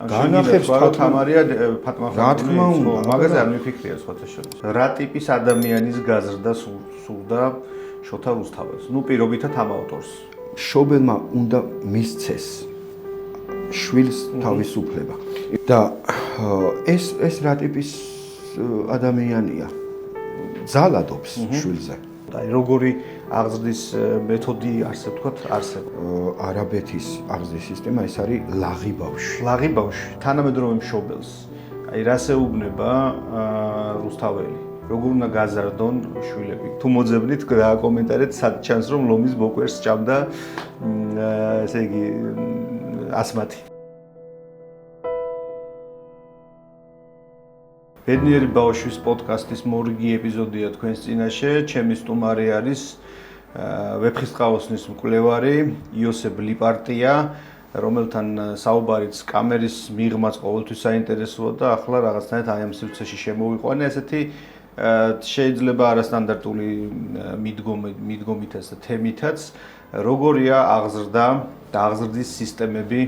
განახებს თამარია ფატმა რა თქმა უნდა, მაგაზე არ მიფიქრია სხვათა შორის. რა ტიპის ადამიანის გაზრდა სურდა შოთა რუსთაველს? ნუ პირობითად ამ ავტორს. შობელმა უნდა მისცეს შვილს თავისუფლება. და ეს რა ტიპის ადამიანია? ძალადობს შვილზე. როგორი აღზრდის მეთოდი არსებობს, თქვათ, არსებობს. არაბეთის აღზრდის სისტემა ეს არის ლაღი ბავშვი. ლაღი ბავშვი, თანამედროვე მშობელს. აი რას ეუბნება რუსთაველი? როგორ უნდა გაზარდონ შვილები? თუ მოძებნით, გააკომენტარეთ, სად ჩანს რომ ლომის ბოკვერს ჭამდა, ესე იგი, ასმათი. ბედნიერი ბავშვის პოდკასტის მორიგი ეპიზოდია თქვენს წინაშე. ჩემი სტუმარი არის ვეფხისტყაოსნის მკვლევარი იოსებ ლიპარტია, რომელთან საუბარიც კამერის მიღმაც ყოველთვის საინტერესოა და ახლა რაღაცნაირად აი ამ სივრცეში შემოვიყვანე ესეთი შეიძლება არასტანდარტული მიდგომითაც და თემითაც, როგორია აღზრდა და აღზრდის სისტემები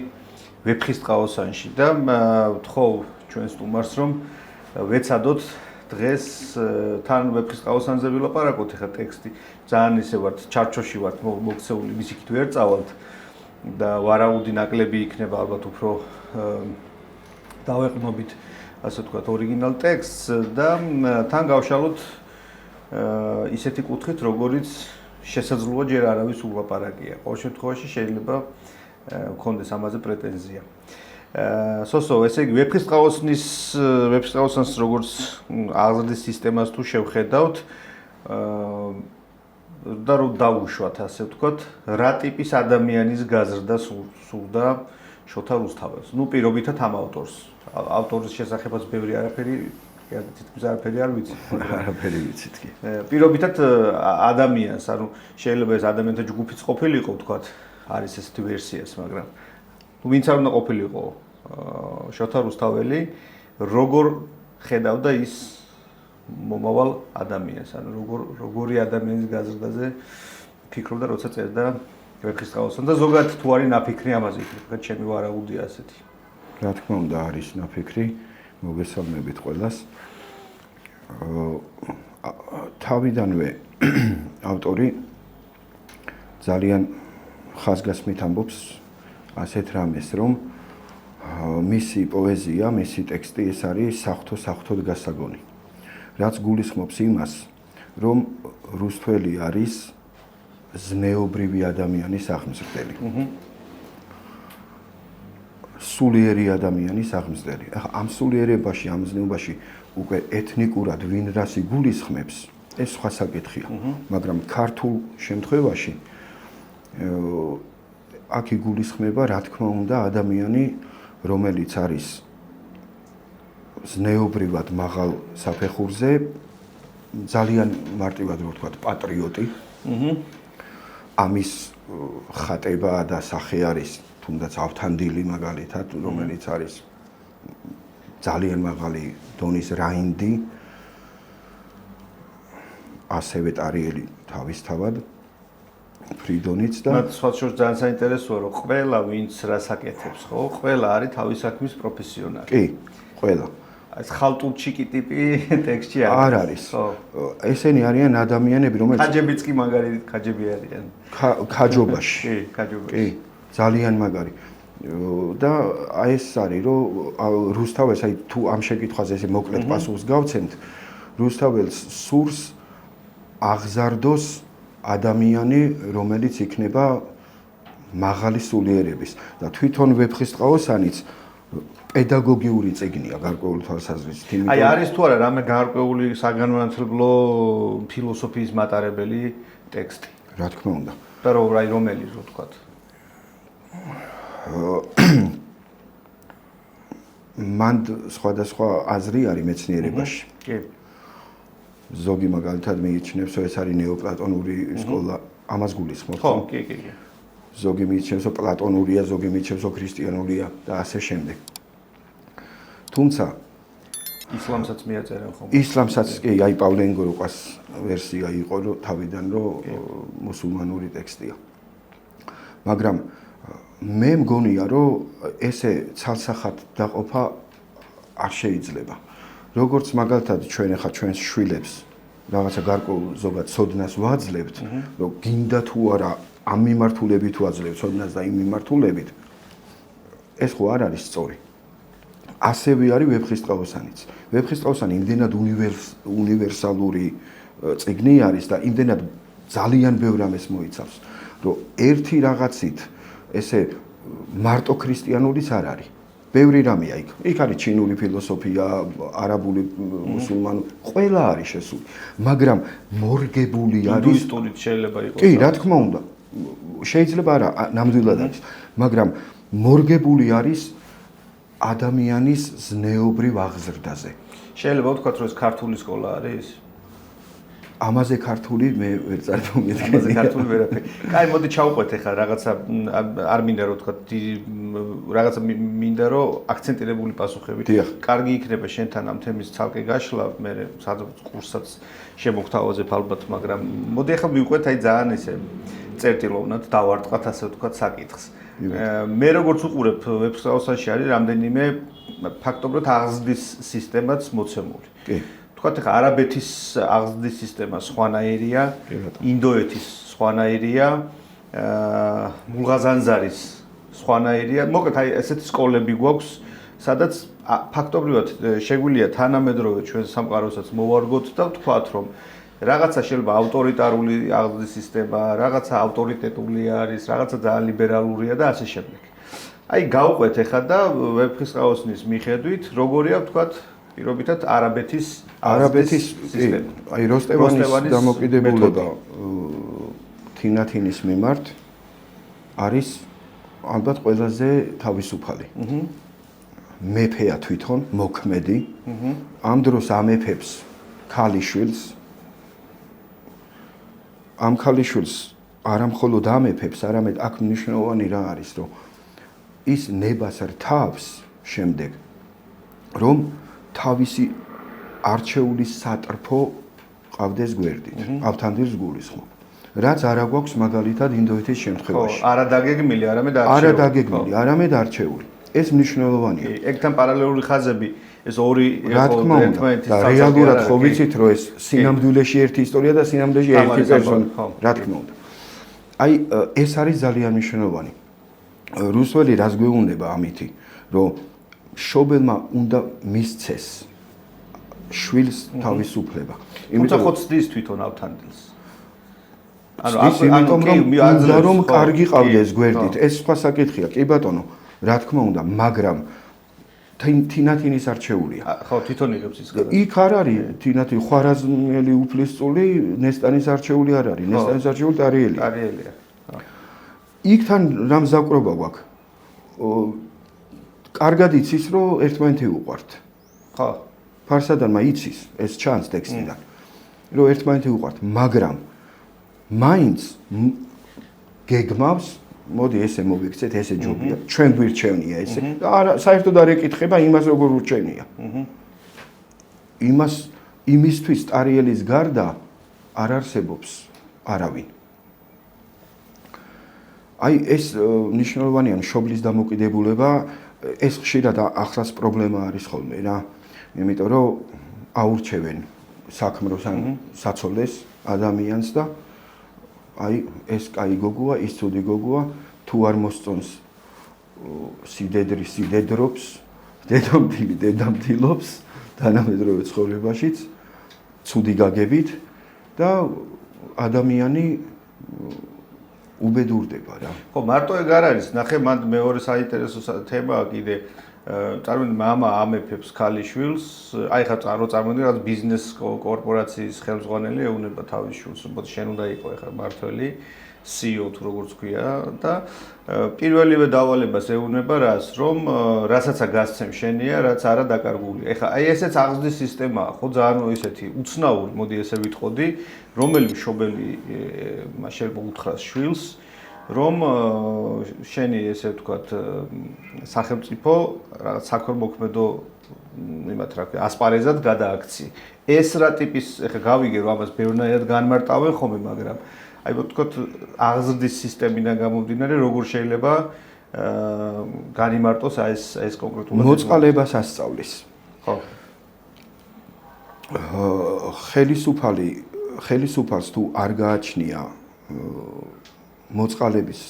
ვეფხისტყაოსანში და ვთხოვ ჩვენ სტუმარს რომ ვეცადოთ დღეს თან ვეფხისტყაოსანზე ვილაპარაკოთ. ეხლა ტექსტი ძალიან ისე ვართ ჩარჩოში ვართ მოქცეული, ვისიქით ვერ წავალთ და ვარაუდი ნაკლები იქნება ალბათ უფრო დავეყნობით ასე ვთქვათ ორიგინალ ტექსტს და თან გავშალოთ ისეთი კუთხით, როგორიც შესაძლოა ჯერ არავის ულაპარაკია. ყოველ შემთხვევაში შეიძლება გქონდეს ამაზე პრეტენზია. სოსო, ესე იგი ვეფხისტყაოსანს როგორც აღზრდის სისტემას თუ შევხედავთ და რომ დავუშვათ ასე ვთქვათ, რა ტიპის ადამიანის გაზრდა სურდა შოთა რუსთაველს? ნუ პირობითად ამ ავტორს. ავტორის შესახებაც ბევრი არაფერი, თითქმის არაფერი არ ვიცი. არაფერი ვიცით კი. პირობითად ადამიანს, ანუ შეიძლება ეს ადამიანთა ჯგუფიც ყოფილიყო, ვთქვათ, არის ესეთი ვერსიაც, მაგრამ ვინც არ უნდა ყოფილიყო შოთა რუსთაველი, როგორ ხედავდა ის მომავალ ადამიანს, ანუ როგორი ადამიანის გაზრდაზე ფიქრობდა, როცა წერდა ვეფხისტყაოსანს და ზოგადად თუ არის ნაფიქრი ამაზე, თქვა ჩემი ვარაუდია ასეთი. რა თქმა უნდა არის ნაფიქრი, მოგესალმებით ყველას. თავიდანვე ავტორი ძალიან ხაზგასმით ამბობს ასეთ რამეს, რომ მისი პოეზია, მისი ტექსტი ეს არის საღვთოდ გასაგონი. რაც გულისხმობს იმას, რომ რუსთველი არის ზნეობრივი ადამიანის აღმზრდელი. სულიერი ადამიანის აღმზრდელი. ამ სულიერებაში, ამ ზნეობაში უკვე ეთნიკურად ვინ რას იგულისხმებს, ეს სხვა საკითხია. მაგრამ ქართულ შემთხვევაში აქ იგულისხმება, რა თქმა უნდა, ადამიანი, რომელიც არის ზნეობრივად მაღალ საფეხურზე, ძალიან მარტივად რო ვთქვათ, პატრიოტი. ამის ხატება და სახე არის თუნდაც ავთანდილი მაგალითად, რომელიც არის ძალიან მაღალი დონის რაინდი, ასევე ტარიელი თავისთავად. ფრიდონიც და სხვა შორს ძალიან საინტერესოა, რომ ყველა ვინც რას აკეთებს, ხო? ყველა არის თავის საქმის პროფესიონალი. კი, ყველა. ეს ხალტურჩიკი ტიპი ტექსტში არ არის. ესენი არიან ადამიანები, რომელიც ხაჯებიც კი მაგარი ხაჯები არიან. ხაჯობაში. კი, ხაჯობაში. კი, ძალიან მაგარი. და აი ეს არის, რომ რუსთაველს აი თუ ამ შეკითხვაზე ესე მოკლედ პასუხს გავცემთ, რუსთაველს სურს აღზარდოს ადამიანი, რომელიც იქნება მაღალი სულიერების და თვითონ ვეფხისტყაოსანიც პედაგოგიური წიგნია გარკვეული თვალსაზრისით. აი არის თუ არა რამე გარკვეული საგანმანათლებლო ფილოსოფიის მატარებელი ტექსტი? რა თქმა უნდა. და რომელი რო ვთქვათ? მან სხვადასხვა აზრი არის მეცნიერებაში. კი. ზოგი მაგალითად მიიჩნევს, რომ ეს არის ნეოპლატონური სკოლა, ამას გულისხმობს. ხო, კი. ზოგი მიიჩნევს, რომ პლატონურია, ზოგი მიიჩნევს, რომ ქრისტიანულია და ასე შემდეგ. თუმცა ისლამსაც მიაწერენ ხომ? ისლამსაც კი, აი პავლე ინგოროყას ვერსია იყო, რომ თავიდან რომ მუსულმანური ტექსტია. მაგრამ მე მგონია, რომ ესე ცალსახად დაყოფა არ შეიძლება. როგორც მაგალითად ჩვენ ახლა ჩვენს შვილებს რაღაცა გარკვეულ ზოგად ცოდნას ვაძლევთ, რომ გინდა თუ არა ამ მიმართულებით ვაძლევთ ცოდნას და იმ მიმართულებით, ეს ხო არ არის სწორი. ასევე არის ვეფხისტყაოსანიც. ვეფხისტყაოსანი იმდენად უნივერსალური წიგნი არის და იმდენად ძალიან ბევრ რამეს მოიცავს, რომ ერთი რაღაცით ესე მარტო ქრისტიანულიც არ არის. ბევრი რამეა იქ. იქ არის ჩინური ფილოსოფია, არაბული, მუსულმანური, ყველა არის შესული. მაგრამ მორგებული არის ინდუისტურიც შეიძლება იყოს. კი, რა თქმა უნდა. შეიძლება არა, ნამდვილად არის. მაგრამ მორგებული არის ადამიანის ზნეობრივ აღზრდაზე. შეიძლება ვთქვათ, რომ ეს ქართული სკოლა არის? ამაზე ქართული მე ვერ წარმოვიდგენია. ამაზე ქართული ვერაფერი. კაი, მოდი ჩავყვეთ ახლა რაღაცა არ მინდა რომ ვთქვათ, რაღაცა მინდა რომ აქცენტირებული პასუხები. კარგი იქნება შენთან ამ თემის ცალკე გაშლა, მე კურსაც შემოგთავაზებ ალბათ, მაგრამ მოდი ახლა მივყვეთ აი ძალიან ესე წერტილოვნად დავარტყათ ასე ვთქვათ საკითხს. მე როგორც უყურებ ვეფხისტყაოსანში არის რამდენიმე ფაქტობრივად აღზრდის სისტემაც მოცემული. კი. თქვათ ახლა არაბეთის აღზრდის სისტემა სხვანაირია, ინდოეთის სხვანაირია, მულღაზანზარის სხვანაირია. მოკლედ აი ესეთი სკოლები გვაქვს, სადაც ფაქტობრივად შეგვიძლია თანამედროვე ჩვენ სამყაროსაც მოვარგოთ და ვთქვათ, რომ რაღაცა შეიძლება ავტორიტარული აღზრდის სისტემა, რაღაცა ავტორიტეტული არის, რაღაცა ძალიან ლიბერალურია და ასე შემდეგ. აი გავყვეთ ახლა და ვეფხისტყაოსნის მიხედვით, როგორია ვთქვათ პირობითად არაბეთის სისტემა. აი როსტევანის დამოკიდებულება თინათინის მიმართ არის ალბათ ყველაზე თავისუფალი. მეფეა თვითონ, მოქმედი. ამ დროს ამეფებს ქალიშვილს. ამ ქალიშვილს არა მხოლოდ ამეფებს, არამედ აქ მნიშვნელოვანი რა არის, რომ ის ნებას რთავს შემდეგ, რომ თავისი არჩეული სატრფო ყავდეს გვერდით, ავთანდილს გულისხმობ. რაც არა გვაქვს მაგალითად ინდოეთის შემთხვევაში. არა დაგეგმილი, არამედ არჩეული. არა დაგეგმილი, არამედ არჩეული. ეს მნიშვნელოვანია. ეგთან პარალელური ხაზები, ეს ორი რა თქმა უნდა, და რეალურად ხო ვიცით, რომ ეს სინამდვილეში ერთი ისტორია და სინამდვილეში ერთი პერსონა. რა თქმა უნდა. აი ეს არის ძალიან მნიშვნელოვანი. რუსველი რას გვეუბნება ამითი, რომ შობელმა უნდა მისცეს შვილს თავისუფლება. თუმცა ხო ცდის თვითონ ავთანდილს. ანუ რომ კარგი ყავდეს გვერდით, ეს სხვა საკითხია, კი ბატონო, რა თქმა უნდა, მაგრამ თინათინის არჩეულია. ხო, თვითონ იღებს ის გადაწყვეტილება. იქ არ არის თინათი ხვარაზმელი უფლისწული, ნესტანის არჩეული არ არის, ნესტანის არჩეული ტარიელია. ტარიელია. იქთან რა მზაკრობა გვაქვს? კარგად იცის, რომ ერთმანეთი უყვართ. ხო. ფარსადანმა იცის, ეს ჩანს ტექსტიდან, რომ ერთმანეთი უყვართ, მაგრამ მაინც გეგმავს, მოდი ესე მოვიქცეთ, ესე ჯობია, ჩვენ გვირჩევნია ესე. არა, საერთოდ არ ეკითხება იმას, როგორ ურჩენია. იმისთვის ტარიელის გარდა არ არსებობს არავინ. აი ეს მნიშვნელოვანია მშობლის დამოკიდებულება, ეს ხშირად ახლაც პრობლემა არის ხოლმე რა. იმიტომ რომ აურჩევენ საქმროს ან საცოლეს ადამიანს და აი ეს კაი გოგოა, ის ცუდი გოგოა, თუ არ მოსწონს სიდედრი სიდედრობს, დედამთილი დედამთილობს, თანამედროვე ცხოვრებაშიც ცუდი გაგებით და ადამიანი უბედურდება რა. ხო, მარტო ეგ არ არის. ნახე, მან მეორე საინტერესო თემაა კიდე. წარმოვიდგინე, მამა ამეფებს ქალიშვილს, აი ხა წარმოვიდგინე, რაღაც ბიზნეს კორპორაციის ხელმძღვანელი ეუნება თავის შვილს, რომ შენ უნდა იყო ხა მართველი, CEO თუ როგორც ქვია და პირველივე დავალებას ეუნება რას, რომ რასაც გასცემ შენია, რაც არა დაკარგული. ეხა აი ესეც აღზრდის სისტემაა, ხო, ძალიან ისეთი უცნაური, მოდი ესე ვიტყოდი, რომელი მშობელი შეიძლება უთხრას შვილს, რომ შენი ესე ვთქვათ სახელმწიფო რაღაც საქველმოქმედო იმათ რა ქვია ასპარეზად გადააქცი. ეს რა ტიპის ეხა გავიგე რომ ამას ბევრნაირად განმარტავენ ხოლმე, მაგრამ აი ვთქვათ აღზრდის სისტემიდან გამომდინარე, როგორ შეიძლება განიმარტოს ეს კონკრეტულად მოწყალებას ასწავლის. ხო. ხელისუფალს თუ არ გააჩნია მოწყალების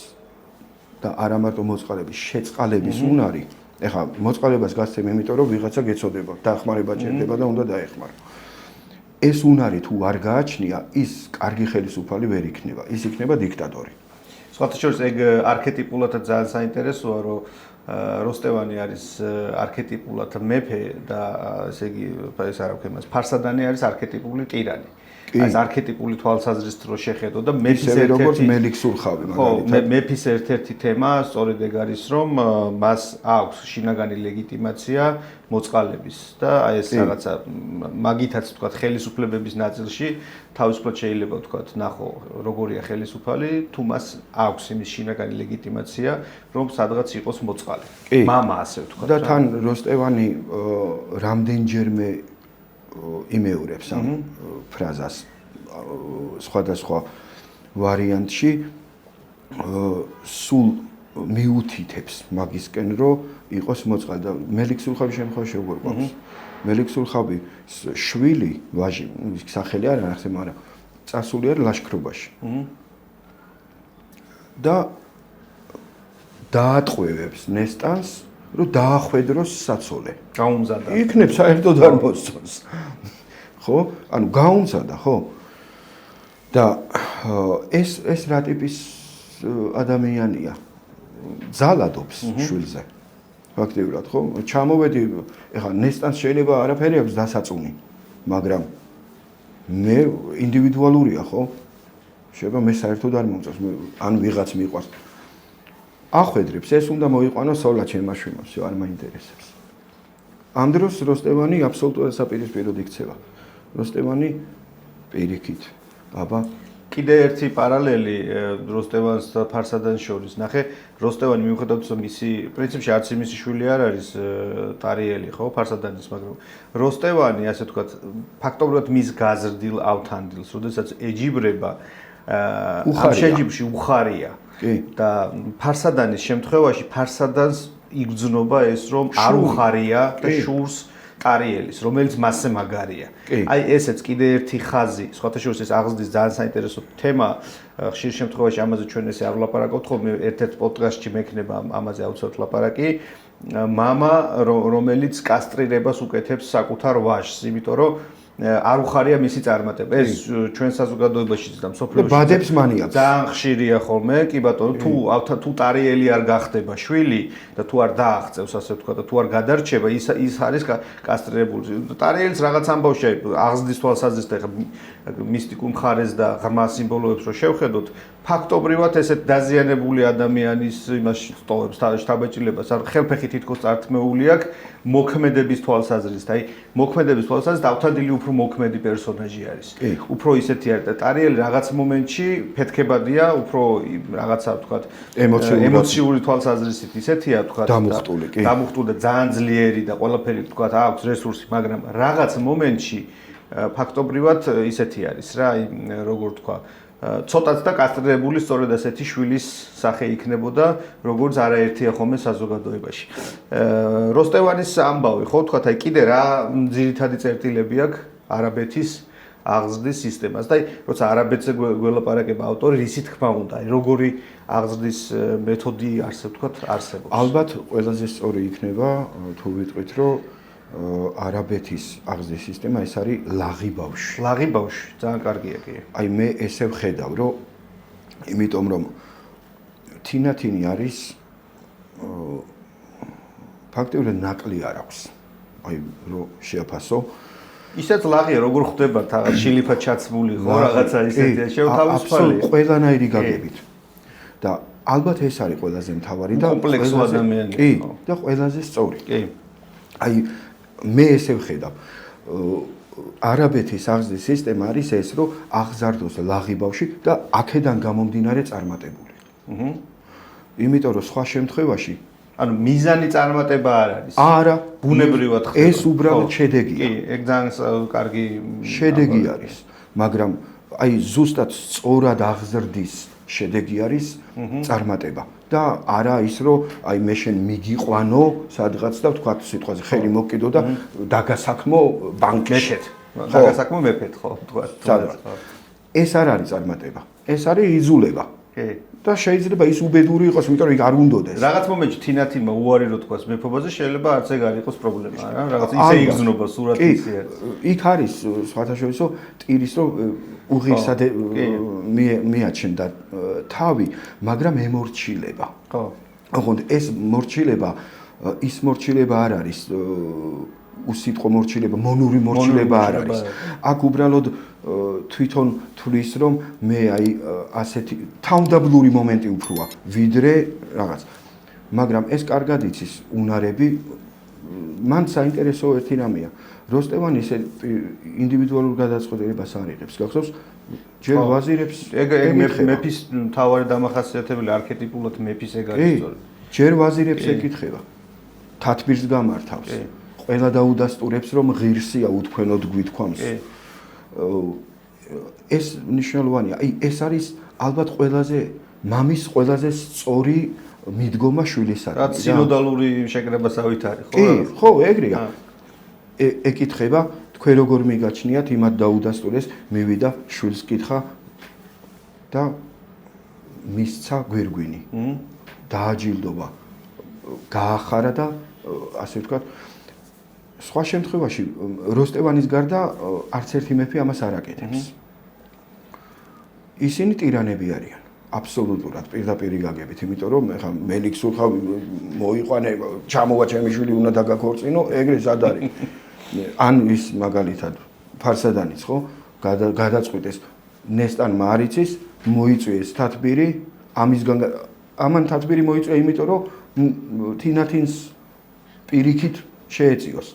და არა მარტო მოწყალების შეწყალების უნარი, ეხლა მოწყალებას გასცემ იმიტომ რომ ვიღაცა გეცოდება, დახმარება ჭირდება და უნდა დაეხმარო. ეს უნარი თუ არ გააჩნია, ის კარგი ხელისუფალი ვერ იქნება, ის იქნება დიქტატორი. სხვათა შორის ეგ არქეტიპულადაც ძალიან საინტერესოა, რომ როსტევანი არის არქეტიპულად მეფე და ესე იგი ეს არ აქვს იმას ფარსადანი არის არქეტიპული ტირანი. ეს არქეტიპული თვალსაზრისით რო შეხედო და მეფის ერთ-ერთი მელიქსურხავი მაგალითად მეფის ერთ-ერთი თემა სწორედ ეგ არის რომ მას აქვს შინაგანი ლეგიტიმაცია მოწყალების და აი ეს რაღაცა მაგითაც თქვა ხელისუფლებების ნაწილში თავისუფლად შეიძლება თქვა ნახო როგორია ხელისუფალი თუ მას აქვს იმის შინაგანი ლეგიტიმაცია რომ სადღაც იყოს მოწყალე მამა ასე ვთქვა და თან როსტევანი რამდენჯერმე იმეორებს ამ ფრაზას სხვადასხვა ვარიანტში სულ მიუთითებს მაგისკენ რომ იყოს მოწყალე და მელიქსურხავის შემთხვევაში როგორ გვაქვს მელიქსურხავის შვილი ვაჟი სახელი არ ახსენე მაგრამ წასული არის ლაშქრობაში და დაატყვევებს ნესტანს რომ დაახვედროს საცოლე. გაუმზადა. იქნებ საერთოდ არ მოსწონს. ხო? ანუ გაუმზადა, ხო? და ეს რა ტიპის ადამიანია? ძალადობს შვილზე. ფაქტიურად, ხო? ჩამოვედი, ეხლა ნესტანს შეიძლება არაფერი აქვს დასაწუნი, მაგრამ მე ინდივიდუალურია, ხო? შეიძლება მე საერთოდ არ მომწონს, ან ვიღაც მიყვარს. ახვედრებს ეს უნდა მოიყვანოს სოლა ჩემმა შვილს, არ მაინტერესებს. ამ დროს როსტევანი აბსოლუტურად საპირისპიროდ იქცევა. როსტევანი პირიქით, აბა კიდე ერთი პარალელი როსტევანს და ფარსადანს შორის. ნახე, როსტევანი მიუხედავად რომ მისი პრინციპში არც მისი შვილი არ არის ტარიელი, ხო, ფარსადანის, მაგრამ როსტევანი, ასე ვთქვათ, ფაქტობრივად მის გაზრდილ ავთანდილს, როდესაც ეჯიბრება ამ შეჯიბრში უხარია. და ფარსადანის შემთხვევაში ფარსადანს იგრძნობა ეს რომ არ უხარია და შურს ტარიელის რომელიც მასზე მაგარია. აი ესეც კიდე ერთი ხაზი, სხვათა შორის ეს აღზრდის ძალიან საინტერესო თემა, ხშირ შემთხვევაში ამაზე ჩვენ ესე არ ვლაპარაკობთ ხოლმე ერთ-ერთ პოდკასტში მექნება ამაზე აუცილებლად ლაპარაკი. მამა რომელიც კასტრირებას უკეთებს საკუთარ ვაჟს, იმიტომ რომ არ უხარია მისი წარმატება. ეს ჩვენ საზოგადოებაშიც და მსოფლიოში ბადებს მანიაკს. ძალიან ხშირია ხოლმე, კი ბატონო, თუ ტარიელი არ გახდება შვილი და თუ არ დააღწევს, ასე ვთქვა და თუ არ გადარჩება, ის არის კასტრირებული. ტარიელს რაღაც ამბავში აღზრდის თვალსაზრისით ეხა მისტიკურ მხარეს და ღრმა სიმბოლოებს რო შევხედოთ, ფაქტობრივად ესეთ დაზიანებული ადამიანის იმას სტოვებს შთაბეჭდილებას, არ ხელფეხი თითქოს წართმეული აქვს მოქმედების თვალსაზრისით. აი, მოქმედების თვალსაზრისით ავთანდილი უფრო მოქმედი პერსონაჟი არის. უფრო ისეთი არის და ტარიელი რაღაც მომენტში ფეთქებადია, უფრო რაღაცა ვთქვათ, ემოციური თვალსაზრისით ისეთია ვთქვათ, დამუხტული და ძალიან ძლიერი და ყველაფერი ვთქვათ, აქვს რესურსი, მაგრამ რაღაც მომენტში ფაქტობრივად ისეთი არის რა, აი როგორ ვთქვა, ცოტაც და კასტრირებული სწორედ ასეთი შვილის სახე იქნებოდა, როგორც არაერთია ხოლმე საზოგადოებაში. როსტევანის ამბავი, ხო, თქვათ, აი კიდე რა ძირითადი წერტილები აქვს არაბეთის აღზრდის სისტემას და აი, როცა არაბეთზე გველაპარაკება ავტორი, რისი თქმა უნდა, აი როგორი აღზრდის მეთოდი ასე ვთქვათ, არსებობს. ალბათ ყველაზე სწორი იქნება თუ ვიტყვით, რომ არაბეთის აღზრდის სისტემა ეს არის ლაღი ბავშვი. ლაღი ბავშვი, ძალიან კარგია კი. აი მე ესე ვხედავ, რომ იმიტომ რომ თინათინი არის ფაქტობრივად ნაკლი არ აქვს. აი რომ შეაფასო. ისეთ ლაღია, როგორ ხდება რაღაც შილიფად ჩაცმული ხო რაღაცა ისეთია, შევთავისუფალი. ყველანაირი გაგებით. და ალბათ ეს არის ყველაზე მთავარი და კომპლექსური ადამიანი. კი, და ყველაზე სწორი. კი. აი მე ესე ვხედავ არაბეთის აღზრდის სისტემა არის ეს, რომ აღზარდოს ლაღი ბავშვი და აქედან გამომდინარე წარმატებული. იმიტომ რომ სხვა შემთხვევაში ანუ მიზანი წარმატება არ არის. არა, ბუნებრივად ხდება. ეს უბრალოდ შედეგია. კი, ეგ ძალიან კარგი შედეგი არის, მაგრამ აი ზუსტად სწორად აღზრდის შედეგი არის წარმატება. და არა ის რომ აი მე შენ მიგიყვანო სადღაც და თქვა სიტყვაზე ხელი მოკიდო და დაგასაქმო ბანკში. დაგასაქმო მეფეთ ხო თქვა. ეს არ არის წარმატება. ეს არის იზულება. კი. და შეიძლება ის უბედური იყოს, იმიტომ რომ იქ არ უნდოდეს. რაღაც მომენტში თინათინმა უარი რო თქვას მეფობაზე, შეიძლება არც ეგ არ იყოს პრობლემა, რა. რაღაც ისე იგზნობა სურათი ისე არის. იქ არის სხვათაშორისო ტირის რომ უღირსად მიაჩნდა თავი, მაგრამ ემორჩილება. ხო. ოღონდ ეს მორჩილება, ის მორჩილება არ არის უსიტყვო მორჩილება, მონური მორჩილება არ არის. აქ უბრალოდ თვითონ თulis რომ მე აი ასეთი თავდაბლური მომენტი უფროა, ვიდრე რაღაც. მაგრამ ეს კარგად იცის უნარები, მან საინტერესო ერთი რამეა. როსტევანი ისე ინდივიდუალურ გადაწყვეტილებას არ იღებს. გახსოვს, ჯერ ვაზირებს ეგ მეფის მთავარი დამახასიათებელი არქეტიპულად მეფის ეგ არის სწორედ. ჯერ ვაზირებს ეკითხება. თათბირს გამართავს. ყველა დაუდასტურებს რომ ღირსია უთქვენოდ გვითქვამს. ეს მნიშვნელოვანია. აი ეს არის ალბათ მამის ყველაზე სწორი მიდგომა შვილისადმი. რაც სინოდალური შეკრებასავით არის, ხო? ხო, ეგრეა. ეკითხება, თქვენ როგორ მიგაჩნიათ იმათ დაუდასტურეს, მივიდა შვილს კითხა და მისცა გვირგვინი. დააჯილდობა. გაახარა და ასე ვთქვათ, სხვა შემთხვევაში როსტევანის გარდა არც ერთი მეფე ამას არ აკეთებს. ისინი ტირანები არიან. აბსოლუტურად პირდაპირ გაგებით, იმიტომ რომ ეხა მელიქს უხავ მოიყვანე, ჩამოვა ჩემი შვილი უნდა დაგაქორწინო, ეგრე სად არის? ან ის მაგალითად ფარსადანიც ხო გადაწყვიტეს ნესტანმა არიცის მოიწვიეს თათბირი, ამან თათბირი მოიწვია, იმიტომ რომ თინათინს პირიქით შეეწიოს.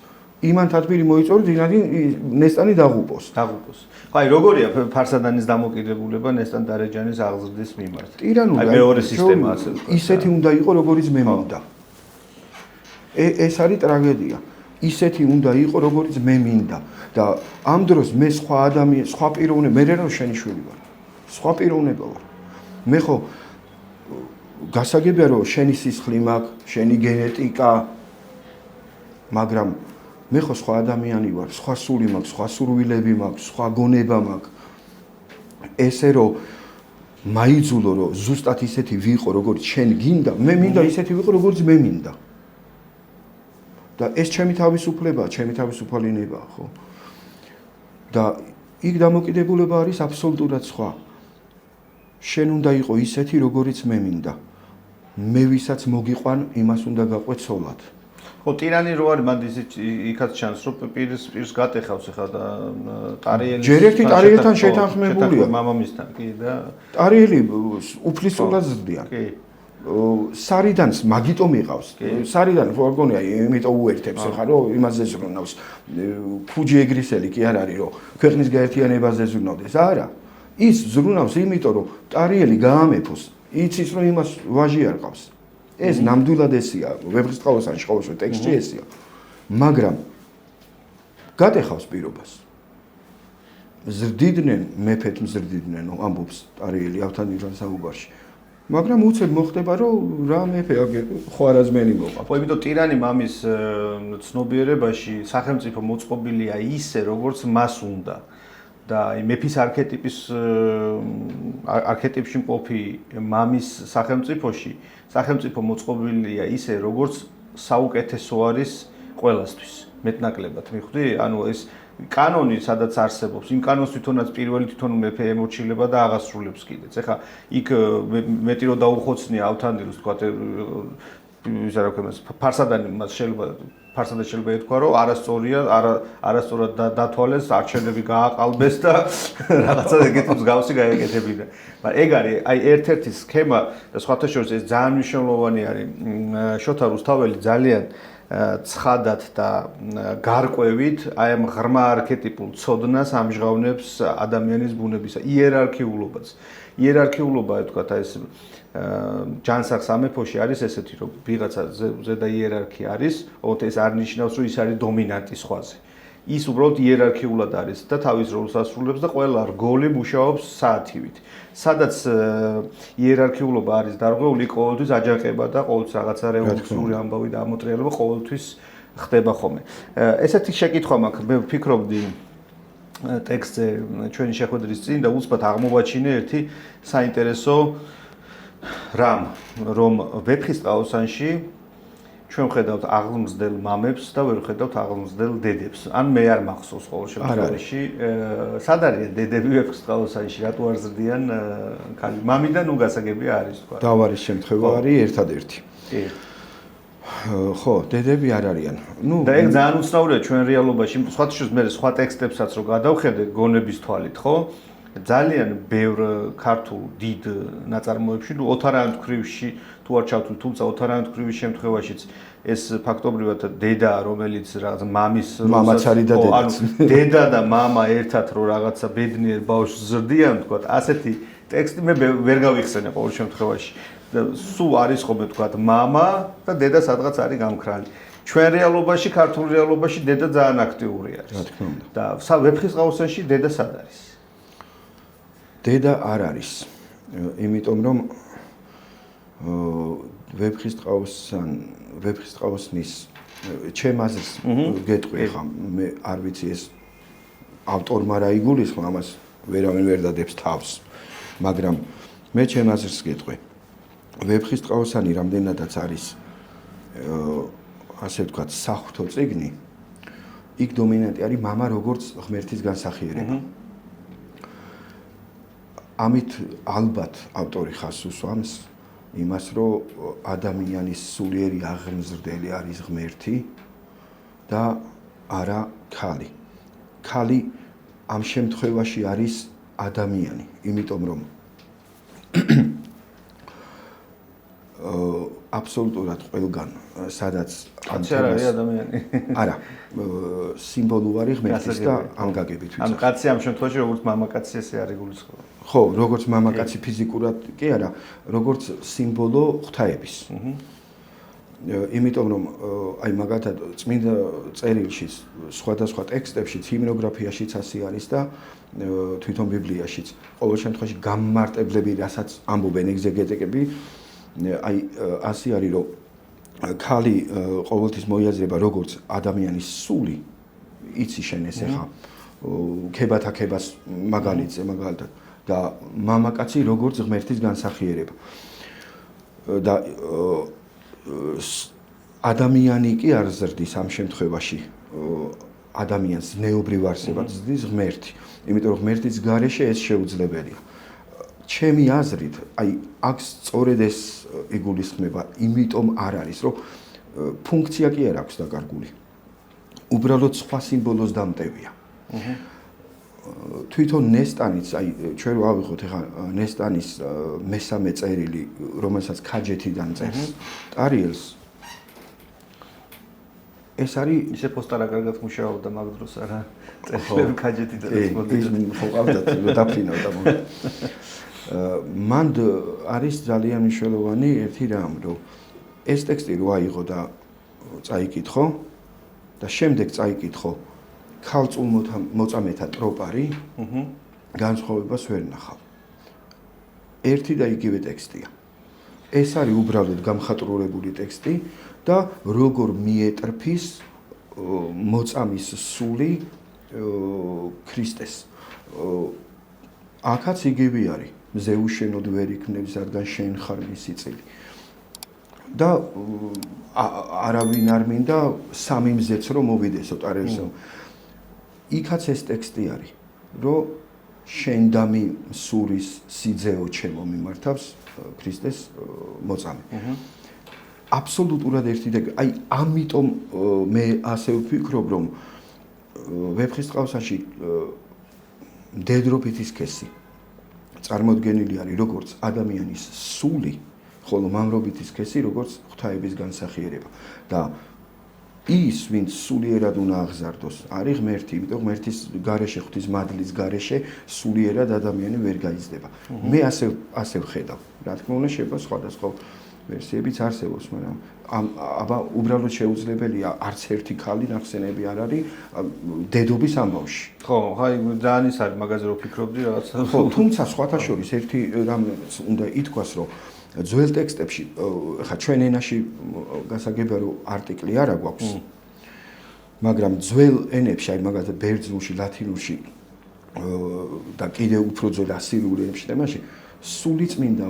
იმან თათბირი მოიწვია, თინათინ ნესტანი დაღუპოს. ხო, აი როგორია ფარსადანის დამოკიდებულება ნესტან დარეჯანის აღზრდის მიმართ? ტირანული. აი მეორე სისტემა ასე ვთქვათ. ისეთი უნდა იყო, როგორც მე მინდა. ეს არის ტრაგედია. ისეთი უნდა იყო, როგორც მე მინდა და ამ დროს მე სხვა პიროვნება, მე რა შენი შვილი ვარ. სხვა პიროვნება ვარ. მე ხო გასაგებია რომ შენი სისხლი მაქვს, შენი გენეტიკა, მაგრამ მე ხო სხვა ადამიანი ვარ, სხვა სული მაქვს, სხვა სურვილები მაქვს, სხვა გონება მაქვს. ესე რომ მაიძულო რომ ზუსტად ისეთი ვიყო, როგორც შენ გინდა, მე მინდა ისეთი ვიყო, როგორც მე მინდა. და ეს ჩემი თავისუფლებაა, ჩემი თავისუფალინება, ხო? და იქ დამოკიდებულება არის აბსოლუტურად სხვა. შენ უნდა იყო ისეთი, როგორიც მე მინდა. მე ვისაც მოგიყვან, იმას უნდა გაყვეთ ცოლად. ხო, ტირანი რო არის, მანდ იქაც ჩანს, რომ პირს გატეხავს ახლა და ტარიელის ჯერ ერთი ტარიელთან შეთანხმებულია. მამამისთან, კი და ტარიელი უფლისწულად ზრდიან. კი. სარიდანს მაგიტომ იყავს. სარიდან ვაგონია, იმიტომ უერთებს ახლა რომ იმაზე ზრუნავს. ფუჯი ეგრისელი კი არ არის, რომ ქვეყნის გაერთიანებაზე ზრუნავდეს. არა. ის ზრუნავს, იმიტომ რომ ტარიელი გაამეფოს, იცის რომ იმას ვაჟი არ ყავს. ეს ნამდვილად ესია, ვეფხისტყაოსანში ყოველშვე ტექსტში ესია. მაგრამ გატეხავს პირობას. ზრდიდნენ, მეფეთ მზრდიდნენ, ამბობს ტარიელი ავთან ირან საუბარში. მაგრამ უცებ მოხდება რომ რა მეფე ხვარაზმელი მოყვა. ხო, იმიტომ ტირანი მამის ცნობიერებაში სახელმწიფო მოწყობილია ისე, როგორც მას უნდა. და აი მეფის არქეტიპში მყოფი მამის სახელმწიფო მოწყობილია ისე, როგორც საუკეთესო არის ყველასთვის. მეტნაკლებად მიხვდი? ანუ ეს კანონი სადაც არსებობს, იმ კანონს თვითონაც პირველი მეფე ემორჩილება და აღასრულებს კიდეც. ეხლა იქ მეტი რო დაუხოცნია ავთანდილს, თქვა ისა რა ქვია, ფარსადანს შეიძლება ეთქვა, რომ არასწორად დათვალეს, არჩევნები გააყალბეს და რაღაცა ეგეთი მსგავსი გაეკეთებინა. მაგრამ ეგ არის აი ერთ-ერთი სქემა და სხვათა შორის ეს ძალიან მნიშვნელოვანი არის. შოთა რუსთაველი ძალიან ცხადად და გარკვევით აი ამ ღრმა არქეტიპულ ცოდნას ამჟღავნებს ადამიანის ბუნებისა იერარქიულობას. იერარქიულობა, ვთქვათ, აი ეს ჯანსაღ სამეფოში არის ესეთი, რომ ვიღაცა ზედა იერარქია არის, ოღონდ ეს არ ნიშნავს, რომ ის არის დომინანტი სხვაზე. ის უბრალოდ იერარქიულად არის და თავის როლს ასრულებს და ყველა რგოლი მუშაობს საათივით. სადაც იერარქიულობა არის დარღვეული, ყოველთვის აჯანყება და ყოველთვის რაღაცა რევოლუციური ამბავი და ამოტრიალება ყოველთვის ხდება ხოლმე. ესეთი შეკითხვა მაქვს, მე ვფიქრობდი ტექსტზე ჩვენი შეხვედრის წინ და უცბად აღმოვაჩინე ერთი საინტერესო რამ, რომ ვეფხისტყაოსანში ჩვენ ხედავთ აღმზრდელ მამებს და ვერ ხედავთ აღმზრდელ დედებს. ან მე არ მახსოვს ყოველ შემთხვევაში, სად არიან დედები ვეფხისტყაოსანში, რატო არ ზრდიან ქალი? მამიდან ნუ გასაგებია არის თქვა. დავარის შემთხვევა არის ერთადერთი. კი. ხო, დედები არ არიან. ნუ და ეგ ძალიან უცნაურია ჩვენ რეალობაში. სხვათა შორის მე სხვა ტექსტებსაც რო გადავხედე გონების თვალით, ხო? ძალიან ბევრ ქართულ დიდ ნაწარმოებში, ნუ ოთარანთ ქვრივში თუ არ ჩავთვლით, თუმცა ოთარანთ ქვრივის შემთხვევაშიც ეს ფაქტობრივად დედა, რომელიც რაღაც მამის მამაც არის და დედაც. დედა და მამა ერთად რო რაღაცა ბედნიერ ბავშვს ზრდიან, თქვა, ასეთი ტექსტი მე ვერ გავიხსენე ყოველ შემთხვევაში. სულ არის ხოლმე თქვა მამა და დედა სადღაც არის გამქრალი. ჩვენ რეალობაში, ქართულ რეალობაში დედა ძალიან აქტიური არის. რა თქმა უნდა. და ვეფხისტყაოსანში დედა სად არის? დედა არ არის. იმიტომ რომ ვეფხისტყაოსნის ჩემ აზრს გეტყვი ხა მე არ ვიცი ეს ავტორმა რა იგულისხმ ამას ვერავინ ვერ დადებს თავს მაგრამ მე ჩემ აზრს გეტყვი ვეფხისტყაოსანი რამდენადაც არის ასე ვთქვათ საღვთო წიგნი იქ დომინანტი არის მამა როგორც ღმერთის განსახიერება ამით ალბათ ავტორი ხას უსვამს იმას რომ ადამიანის სულიერი აღმზრდელი არის ღმერთი და არა ქალი. ქალი ამ შემთხვევაში არის ადამიანი, იმიტომ რომ აბსოლუტურად ყველგან სადაც კაცი არ არის ადამიანი. არა, სიმბოლური ღმერთის და ამ გაგებით ვიცი. ანუ კაცი ამ შემთხვევაში როგორც მამაკაცი ესე არის გულისხმობა. ხო, როგორც მამაკაცი ფიზიკურად კი არა, როგორც სიმბოლო ღვთაების. იმიტომ რომ აი მაგათად წმინდა წერილში, სხვადასხვა ტექსტებში, ჰიმნოგრაფიაშიც ასე არის და თვითონ ბიბლიაშიც. ყოველ შემთხვევაში გამმარტებლები, რასაც ამბობენ ეგზეგეტიკები, აი ასე არის რომ ქალი ყოველთვის მოიაზრება როგორც ადამიანის სული, იცი შენ ეს ახლა ქებათა ქებას მაგალითად და მამაკაცი როგორც ღმერთის განსახიერება. და ადამიანი კი არ ზრდის ამ შემთხვევაში ადამიანს ზნეობრივ არსებად ზრდის ღმერთი. იმიტომ რომ ღმერთის გარეშე ეს შეუძლებელია. ჩემი აზრით, აი აქ სწორედ ეს იგულისხმება, იმიტომ არ არის, რომ ფუნქცია კი არ აქვს დაკარგული. უბრალოდ სხვა სიმბოლოს დამტევია. თვითონ ნესტანიც, აი ჩვენ რო ავიღოთ ახლა ნესტანის მესამე წერილი, რომელსაც ქაჯეთიდან წერს, ტარიელს ეს არის ისე პოსტარა კარგად მუშაობდა მაგ დროს არა წერილები ქაჯეთიდან ეს ხო ყავდათ დაფრინავდა მაგრამ მან არის ძალიან მნიშვნელოვანი ერთი რამ, რომ ეს ტექსტი რო აიღო და წაიკითხო და შემდეგ წაიკითხო ქალწულ მოწამეთა ტროპარი განსხვავებას ვერ ნახავ. ერთი და იგივე ტექსტია. ეს არის უბრალოდ გამხატვრებული ტექსტი და როგორ მიეტრფის მოწამის სული ქრისტეს. აქაც იგივე არის. მზე უშენოდ ვერ იქნებს, რადგან შენ ხარ მისი წილი. და არავინ არ მინდა სამი მზეც რომ მოვიდესო ტარიელსო. იქაც ეს ტექსტი არის, რომ შენ დამი სურის სიძეო ჩემო მიმართავს ქრისტეს მოწამე. აბსოლუტურად ერთი და აი ამიტომ მე ასე ვფიქრობ, რომ ვეფხისტყაოსანში მდედრობითი სქესი წარმოდგენილი არის როგორც ადამიანის სული, ხოლო მამრობითი სქესი როგორც ღვთაების განსახიერება. და ის, ვინც სულიერად უნდა აღზარდოს, არის ღმერთი, იმიტომ ღმერთის გარეშე, ღვთის მადლის გარეშე სულიერად ადამიანი ვერ გაიზრდება. მე ასე ვხედავ. რა თქმა უნდა, შეიძლება სხვადასხვა ვერსიებიც არსებობს, მაგრამ აბა უბრალოდ შეუძლებელია არც ერთი ქალი ნახსენები არ არის დედობის ამბავში. ხო, აი ძალიან ის არის მაგაზე რომ ფიქრობდი რაღაცა. ხო, თუმცა სხვათა შორის ერთი რამ უნდა ითქვას, რომ ძველ ტექსტებში, ხა ჩვენ ენაში გასაგებია რომ არტიკლი არა გვაქვს. მაგრამ ძველ ენებში, აი მაგალითად ბერძნულში, ლათინურში და კიდევ უფრო ძველ ასირიულ ენებში თემაში სულიწმინდა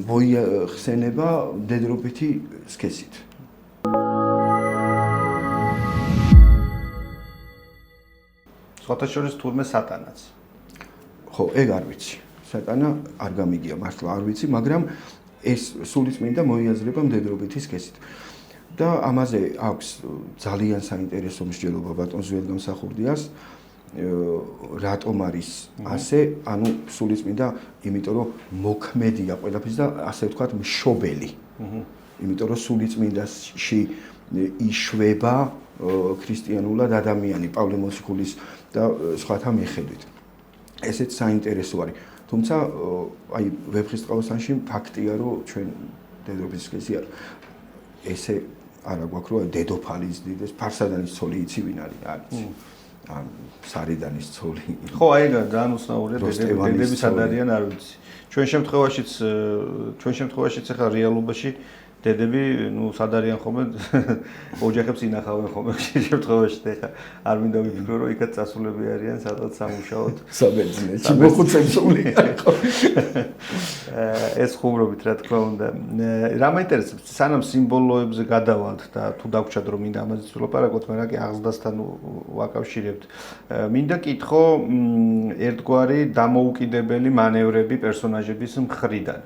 მოიხსენება დედრობითი სქესით. სხვათა შორის თურმე სატანაც. ხო, ეგ არ ვიცი. სატანა არ გამიგია, მართლა არ ვიცი, მაგრამ ეს სულიწმინდა მოიაზრება მდედრობითი სქესით. და ამაზე აქვს ძალიან საინტერესო მსჯელობა ბატონ ზვიად გამსახურდიას. რატომ არის ასე, ანუ სულიწმინდა, იმიტომ რომ მოქმედია ყველაფერს და ასე ვთქვათ მშობელი. იმიტომ რომ სულიწმინდაში იშვება ქრისტიანულად ადამიანი პავლე მოციქულის და სხვათა მიხედვით. ესეც საინტერესო არის. თუმცა აი ვეფხისტყაოსანში ფაქტია რომ ჩვენ დედრობის სქესი არ ესე არა გვაქვს რომ დედოფალის დიდეს ფარსადანის ცოლი იცი ვინ არის ან სარიდანის ცოლი. ხო, აი ძალიან უცნაურია დედები სად არიან არ ვიცი. ჩვენ შემთხვევაშიც ახლა რეალობაში დედები, ნუ სად არიან ხოლმე ოჯახებს ინახავენ ხოლმე შემთხვევაში და ახლა არ მინდა ვიფიქრო რომ იქაც წასულები არიან სადღაც სამუშაოდ საბერძნეთში მოხუცებსული ხო. ეს ხუმრობით რა თქმა უნდა. რა მაინტერესებს სანამ სიმბოლოებზე გადავალთ და თუ დაგვრჩათ რომ მინდა ამაზე ვილაპარაკოთ, მაგრამ კი აღზრდასთან ვაკავშირებთ. მინდა კითხო ერთგვარი დამოუკიდებელი მანევრები პერსონაჟების მხრიდან.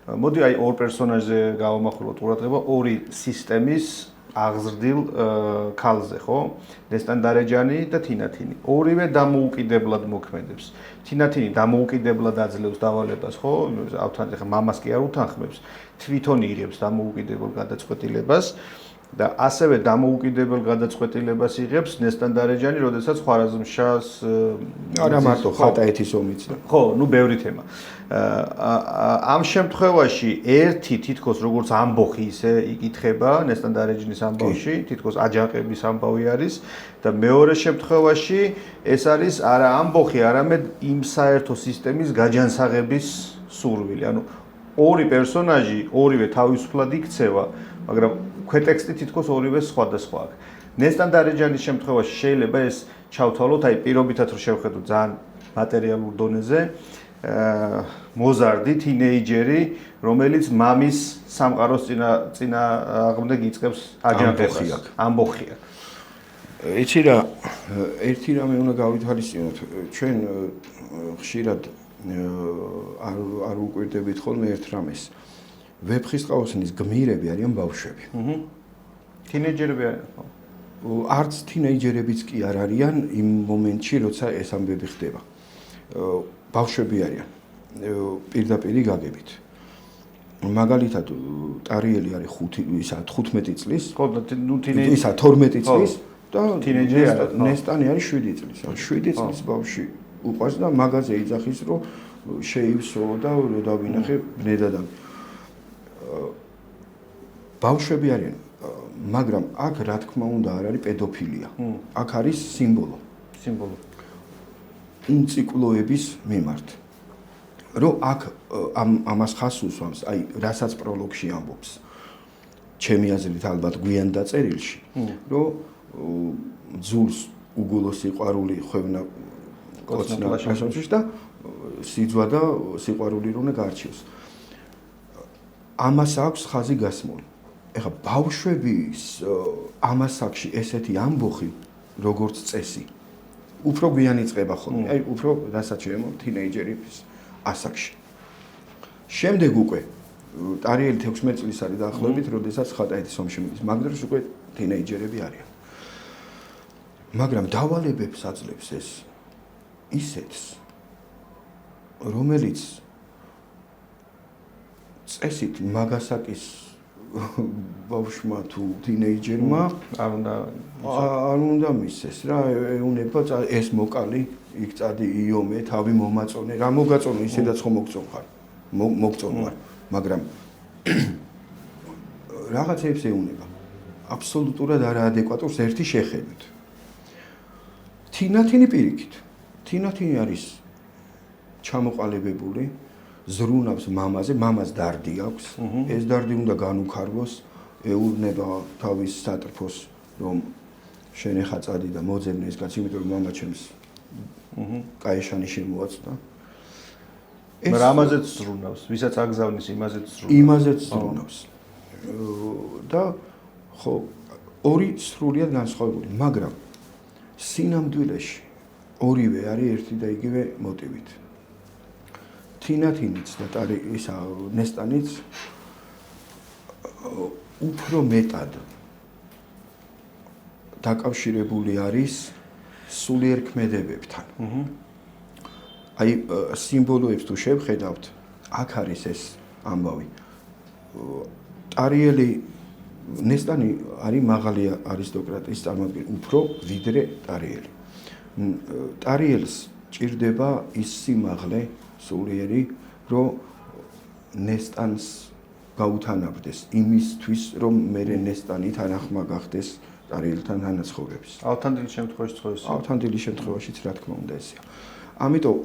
მოდი აი ორ პერსონაჟზე გავამახვილოთ ყურადღება, ორი სისტემის აღზრდილ ქალზე, ხო? ნესტან დარეჯანი და თინათინი. ორივე დამოუკიდებლად მოქმედებს. თინათინი დამოუკიდებლად აძლევს დავალებას, ხო? ავთან ახლა მამას კი არ უთანხმებს, თვითონ იღებს დამოუკიდებელ გადაწყვეტილებას. და ასევე დამოუკიდებელ გადაწყვეტილებას იღებს ნესტან დარეჯანი, როდესაც ხვარაზმშას არა მარტო ხატაეთის ომიც და ხო, ნუ ბევრი თემა. ამ შემთხვევაში ერთი თითქოს როგორც ამბოხი ისე იკითხება ნესტან დარეჯნის ამბავში, თითქოს აჯანყების ამბავი არის და მეორე შემთხვევაში ეს არის არა ამბოხი, არამედ იმ საერთო სისტემის გაჯანსაღების სურვილი. ანუ ორი პერსონაჟი ორივე თავისუფლად იქცევა, მაგრამ ქვეტექსტი თითქოს ორივე სხვადასხვა აქვს. ნესტან დარეჯანის შემთხვევაში შეიძლება ეს ჩავთვალოთ, აი პირობითად რომ შევხედოთ ძალიან მატერიალურ დონეზე, მოზარდი, თინეიჯერი, რომელიც მამის სამყაროს წინააღმდეგ იწყებს აჯანყებას. ამბოხი აქვს. იცი რა, ერთი რამე უნდა გავითვალისწინოთ. ჩვენ ხშირად არ უკვირდებით ხოლმე ერთ რამეს. ვეფხისტყაოსნის გმირები არიან ბავშვები. თინეიჯერები არიან, ხო? არც თინეიჯერებიც კი არ არიან იმ მომენტში, როცა ეს ამბები ხდება. ბავშვები არიან. პირდაპირი გაგებით. მაგალითად, ტარიელი არის 15 წლის. ხო, ნუ თინეიჯერი ისა 12 წლის და თინეიჯერი არის. ნესტანი არის 7 წლის. 7 წლის ბავშვი უყვარს და მაგაზე იძახის, რომ შეივსო და რომ დავინახე ბნედადან. ბავშვები არიან, მაგრამ აქ რა თქმა უნდა არ არის პედოფილია. აქ არის სიმბოლო. უნციკლოების მიმართ. რომ აქ ამას ხას უსვამს, აი, რასაც პროლოგში ამბობს. ჩემი აზრით ალბათ გვიან დაწერილში, რომ ძულს უგულო სიყვარული ხვევნა კოცნა პლაშაში და სიძვა და სიყვარული რომ გარჩევს. ამას აქვს ხაზი გასმული. ეხლა ბავშვების ამასაკში ესეთი ამბოხი როგორც წესი უფრო გვიან იწყება ხოლმე. აი უფრო რასაც შემო თინეიჯერის ასაკში. შემდეგ უკვე ტარიელი 16 წლის არის დაახლოებით, როდესაც ხატაეთის ომში მიდის. მაგ დროს უკვე თინეიჯერები არიან. მაგრამ დავალებებს აძლევს ეს ისეთს, რომელიც წესით მაგასაკის ბავშვმა თუ თინეიჯერმა არ უნდა მისცეს რა, ეუნება ეს მოკალი, იქ წადი იომე, თავი მომაწონე, რა მოგაწონო, ისედაც ხომ მოგწონხარ, მოგწონვარ, მაგრამ რაღაცებს ეუნება. აბსოლუტურად არაადეკვატურს ერთი შეხედვით. თინათინი პირიქით. თინათინი არის ჩამოყალიბებული, ზრუნავს მამაზე, მამას დარდი აქვს. ეს დარდი უნდა განუქარვოს, ეუბნება თავის სატრფოს, რომ შენ ეხა წადი და მოძებნე ეს კაცი, იმიტომ რომ მამა ჩემს კაეშანი შემოაცდა. მაგრამ ამაზეც ზრუნავს, ვისაც აგზავნის, იმაზეც ზრუნავს. იმაზეც ზრუნავს. და ხო, ორი სრულიად განსხვავებული, მაგრამ სინამდვილეში ორივე არის ერთი და იგივე მოტივით. თინათინიც და ნესტანიც უფრო მეტად დაკავშირებული არის სულიერ ქმედებებთან. აი სიმბოლოებს თუ შევხედავთ, აქ არის ეს ამბავი. ტარიელი ნესტანი არის მაღალი არისტოკრატიის წარმომადგენელი, უფრო ვიდრე ტარიელი. ტარიელს ჭირდება ის სიმაღლე სულიერი, რომ ნესტანს გაუთანაბრდეს იმისთვის, რომ მერე ნესტანი თანახმა გახდეს ტარიელთან თანაცხოვრების. ავთანდილი შემთხვევაში ხო ისე? ავთანდილი შემთხვევაშიც რა თქმა უნდა ესეა. ამიტომ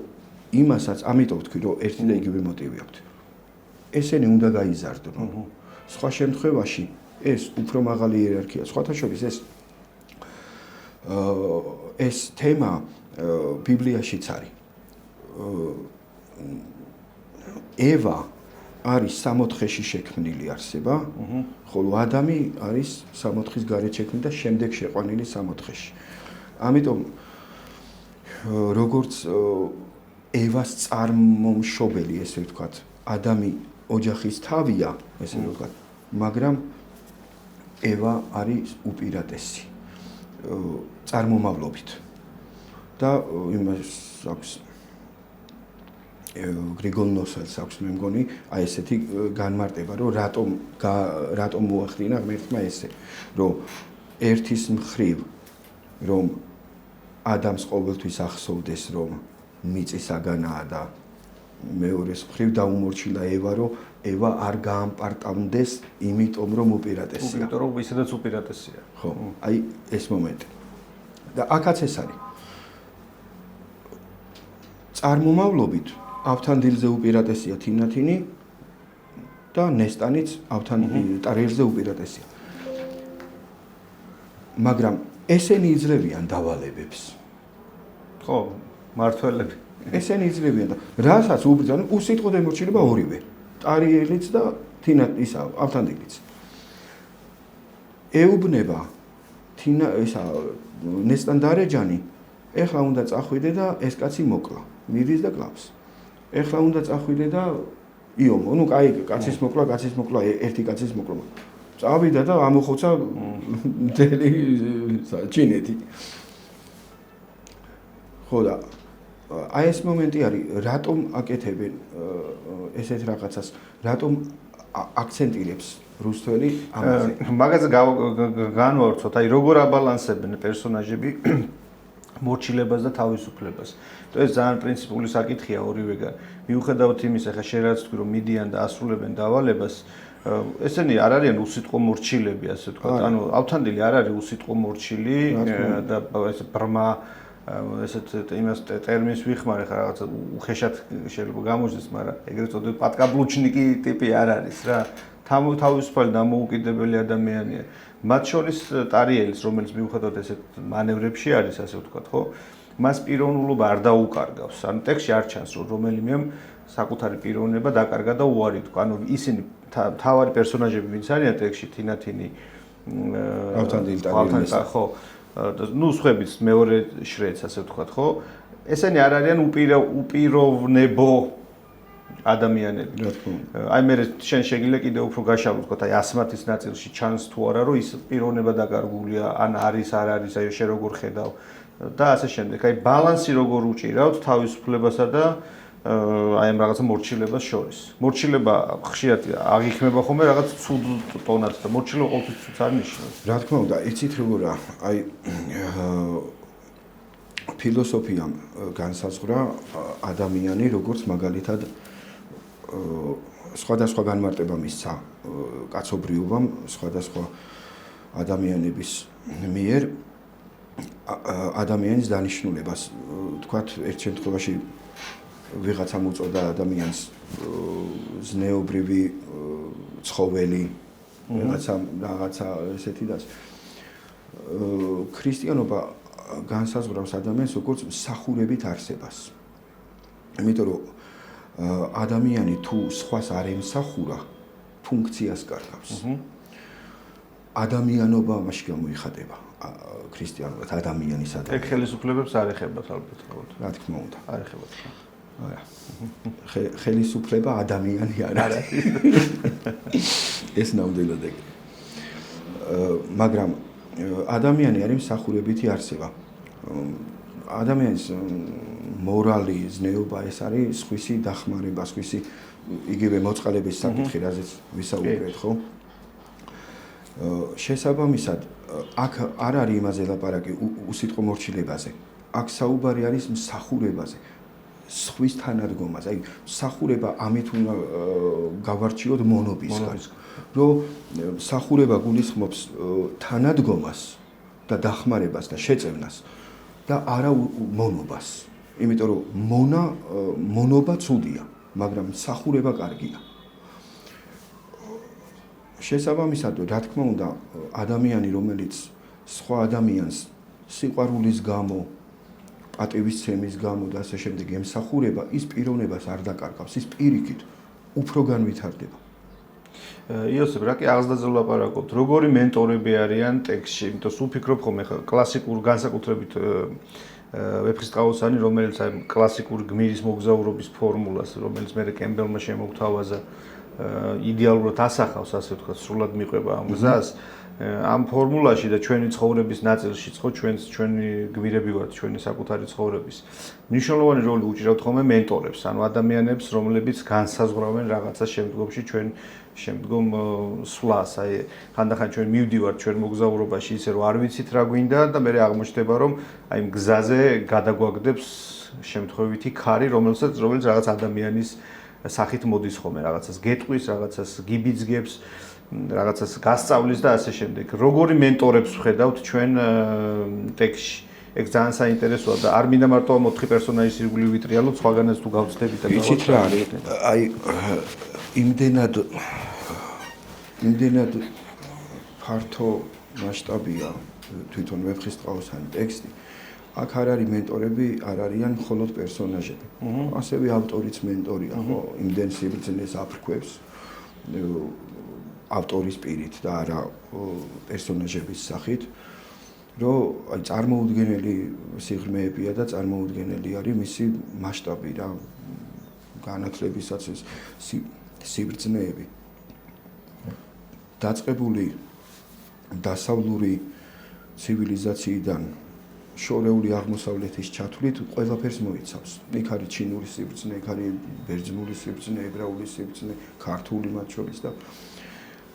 ვთქვი, რომ ერთი და იგივე მოტივი აქვთ. ესენი უნდა გაიზარდნონ. სხვა შემთხვევაში ეს უფრო მაღალი იერარქია. სხვათა შორის ეს თემა ბიბლიაშიც არის. ევა არის სამოთხეში შექმნილი არსება, ხოლო ადამი არის სამოთხის გარეთ შექმნილი და შემდეგ შეყვანილი სამოთხეში. ამიტომ როგორც ევას წარმომშობელი, ესე ვთქვათ, ადამი ოჯახის თავია, ესე ვთქვათ, მაგრამ ევა არის უპირატესი წარმომავლობით. და იმას აქვს გრიგოლ ნოსელს აქვს მე მგონი აი ესეთი განმარტება, რომ რატომ მოახდინა ღმერთმა ესე, რომ ერთის მხრივ რომ ადამს ყოველთვის ახსოვდეს, რომ მიწისაგანაა და მეორეს მხრივ დაუმორჩილა ევა, რომ ევა არ გაამპარტავდეს, იმიტომ რომ უპირატესია. იმიტომ რომ ისედაც უპირატესია. ხო, აი ეს მომენტი. და აქაც ეს არის. წარმომავლობით ავთანდილზე უპირატესია თინათინი და ნესტანიც ტარიელზე უპირატესია. მაგრამ ესენი იძლევიან დავალებებს. ხო, მართველები. ესენი იძლევიან და რასაც უბრძანენ, უსიტყვოდ ემორჩილება ორივე. ტარიელიც და ავთანდილიც. ეუბნება ნესტან დარეჯანი, ეხლა უნდა წახვიდე და ეს კაცი მოკლა. მიდის და კლავს. ეხლა უნდა წახვიდე და იომო, ნუ კაი, კაცის მოკლა, ერთი კაცის მოკლა. წავიდა და ამოხოცა მთელი ჩინეთი. ხო და აი ეს მომენტი არის, რატომ აკეთებენ ესეთ რაღაცას, რატომ აქცენტირებს რუსთველი ამაზე. მაგაზე განვავრცოთ, აი როგორ აბალანსებენ პერსონაჟები მორჩილებას და თავისუფლებას. ეს ძალიან პრინციპული საკითხია ორივეგან. მიუხედავად იმისა, ხა შენ რაც თქვი, რომ მიდიან და ასრულებენ დავალებას, ესენი არ არიან უსიტყვო მორჩილები, ასე ვთქვათ. ანუ ავთანდილი არ არის უსიტყვო მორჩილი და ეს ბრმა ესეთ იმას ტერმინს ვიხმარე ხა რაღაცა უხეშად შეიძლება გამოჩნდეს, მაგრამ ეგრეთ წოდებული პატკაბლუჩნიკი ტიპი არ არის რა. თავისუფალი დამოუკიდებელი ადამიანია. მათ შორის ტარიელის, რომელიც მიუხედავად ესეთ მანევრებში არის, ასე ვთქვათ, ხო? მას პიროვნულობა არ დაუკარგავს. ანუ ტექსტში არ ჩანს, რომ რომელიმემ საკუთარი პიროვნება დაკარგა და უარი თქვა. ანუ ისინი თავარი პერსონაჟები ვინც არიან ტექსტში, თინათინი, ავთანდილი, ტარიელი, ხო. ნუ სხვაებიც მეორე შრეც, ასე ვთქვათ, ხო? ესენი არ არიან უპიროვნებო ადამიანები. რა თქმა უნდა. აი მე შენ შეგიძლია კიდევ უფრო გაშალო, ვთქვათ, აი 100-ის ნაწილში ჩანს თუ არა, რომ ის პიროვნება დაკარგულია, ან არის, არ არის, აი შენ როგორ ხედავ და ასე შემდეგ. აი ბალანსი როგორ უჭირავთ თავისუფლებასა და აი ამ რაღაცა მორჩილებას შორის. მორჩილება ხშირად აღიქმება ხოლმე რაღაც ცუდ ტონად და მორჩილება ყოველთვის ცუდს არ ნიშნავს. რა თქმა უნდა, იცით როგორა, აი ფილოსოფიამ განსაზღვრა ადამიანი როგორც მაგალითად სხვადასხვა განმარტება მისცა კაცობრიობამ, სხვადასხვა ადამიანების მიერ ადამიანის დანიშნულებას. თქვათ, ერთ შემთხვევაში ვიღაცამ უწოდა ადამიანს ზნეობრივი ცხოველი, რაღაცა ესეთი და ქრისტიანობა განსაზღვრავს ადამიანს როგორც მსახურებით არსებას. იმიტომ რომ ადამიანი თუ სხვას არ ემსახურა, ფუნქციას კარგავს. ადამიანობა ამაში გამოიხატება ქრისტიანულად ადამიანის ეგ ხელისუფლებებს არ ეხებათ ალბათ. რა თქმა უნდა. არ ეხებათ. ხელისუფლება ადამიანი არ არის. ეს ნამდვილად ეგ. მაგრამ ადამიანი არის მსახურებითი არსება. ადამიანის მორალი, ზნეობა ეს არის სხვისი დახმარება, სხვისი იგივე მოწყალების საკითხი, რაზეც ვისაუბრეთ, ხო? შესაბამისად, აქ არ არის იმაზე ლაპარაკი უსიტყვო მორჩილებაზე. აქ საუბარი არის მსახურებაზე. სხვის თანადგომაზე. აი, მსახურება ამით უნდა გავარჩიოთ მონობისგან. რომ მსახურება გულისხმობს თანადგომას და დახმარებას და შეწევნას და არა მონობას. იმიტომ რომ მონობა ცუდია, მაგრამ მსახურება კარგია. შესაბამისად, რა თქმა უნდა, ადამიანი, რომელიც სხვა ადამიანს სიყვარულის გამო, პატივისცემის გამო და ასე შემდეგ ემსახურება, ის პიროვნებას არ დაკარგავს, ის პირიქით უფრო განვითარდება. იოსებ, რა კი აღზრდაზე ვლაპარაკობთ, როგორი მენტორები არიან ტექსტში, იმიტომ რომ ვფიქრობ ხოლმე კლასიკურ განსაკუთრებით ვეფხისტყაოსანი, რომელიც აი კლასიკურ გმირის მოგზაურობის ფორმულას, რომელიც მე კემბელმა შემოგთავაზა, იდეალურად ასახავს, ასე ვთქვათ, სრულად მიყვება ამ გზას. ამ ფორმულაში და ჩვენი ცხოვრების ნაწილშიც ხო ჩვენი გმირები ვართ, ჩვენი საკუთარი ცხოვრების. მნიშვნელოვანი როლი უჭირავთ ხოლმე მენტორებს, ანუ ადამიანებს, რომლებიც განსაზღვრავენ რაღაცა შემდგომში ჩვენ შემდგომ სვლას. აი, ხანდახან ჩვენ მივდივართ ჩვენ მოგზაურობაში ისე რომ არ ვიცით რა გვინდა და მე აღმოჩნდება რომ აი გზაზე გადაგვაგდებს შემთხვევითი ქარი, რომელიც რაღაც ადამიანის სახით მოდის ხოლმე, რაღაცას გეტყვის, რაღაცას გიბიძგებს, რაღაცას გასწავლის და ასე შემდეგ. როგორი მენტორებს ვხედავთ ჩვენ ტექსტში? ეგ ძალიან საინტერესოა და არ მინდა მარტო 4 პერსონაჟის ირგვლივ ვიტრიალოთ, სხვაგანაც თუ გავწდებით და იცით რა არის? აი, იმდენად ფართო მასშტაბია თვითონ ვეფხისტყაოსანი ტექსტი. აქ არ არის მენტორები, არ არიან მხოლოდ პერსონაჟები. ასევე ავტორიც მენტორია, ხო? იმდენ სიბრძნეს აფრქვევს ავტორის პირით და არა პერსონაჟების სახით, რომ აი წარმოუდგენელი სიღრმეებია და წარმოუდგენელი არის მისი მასშტაბი რა, განათლებისაც ეს სიბრძნეები. დაწყებული დასავლური ცივილიზაციიდან შორეული აღმოსავლეთის ჩათვლით ყველაფერს მოიცავს. იქ არის ჩინური სიბრძნე, იქ არის ბერძნული სიბრძნე, ებრაული სიბრძნე, ქართული მათ შორის და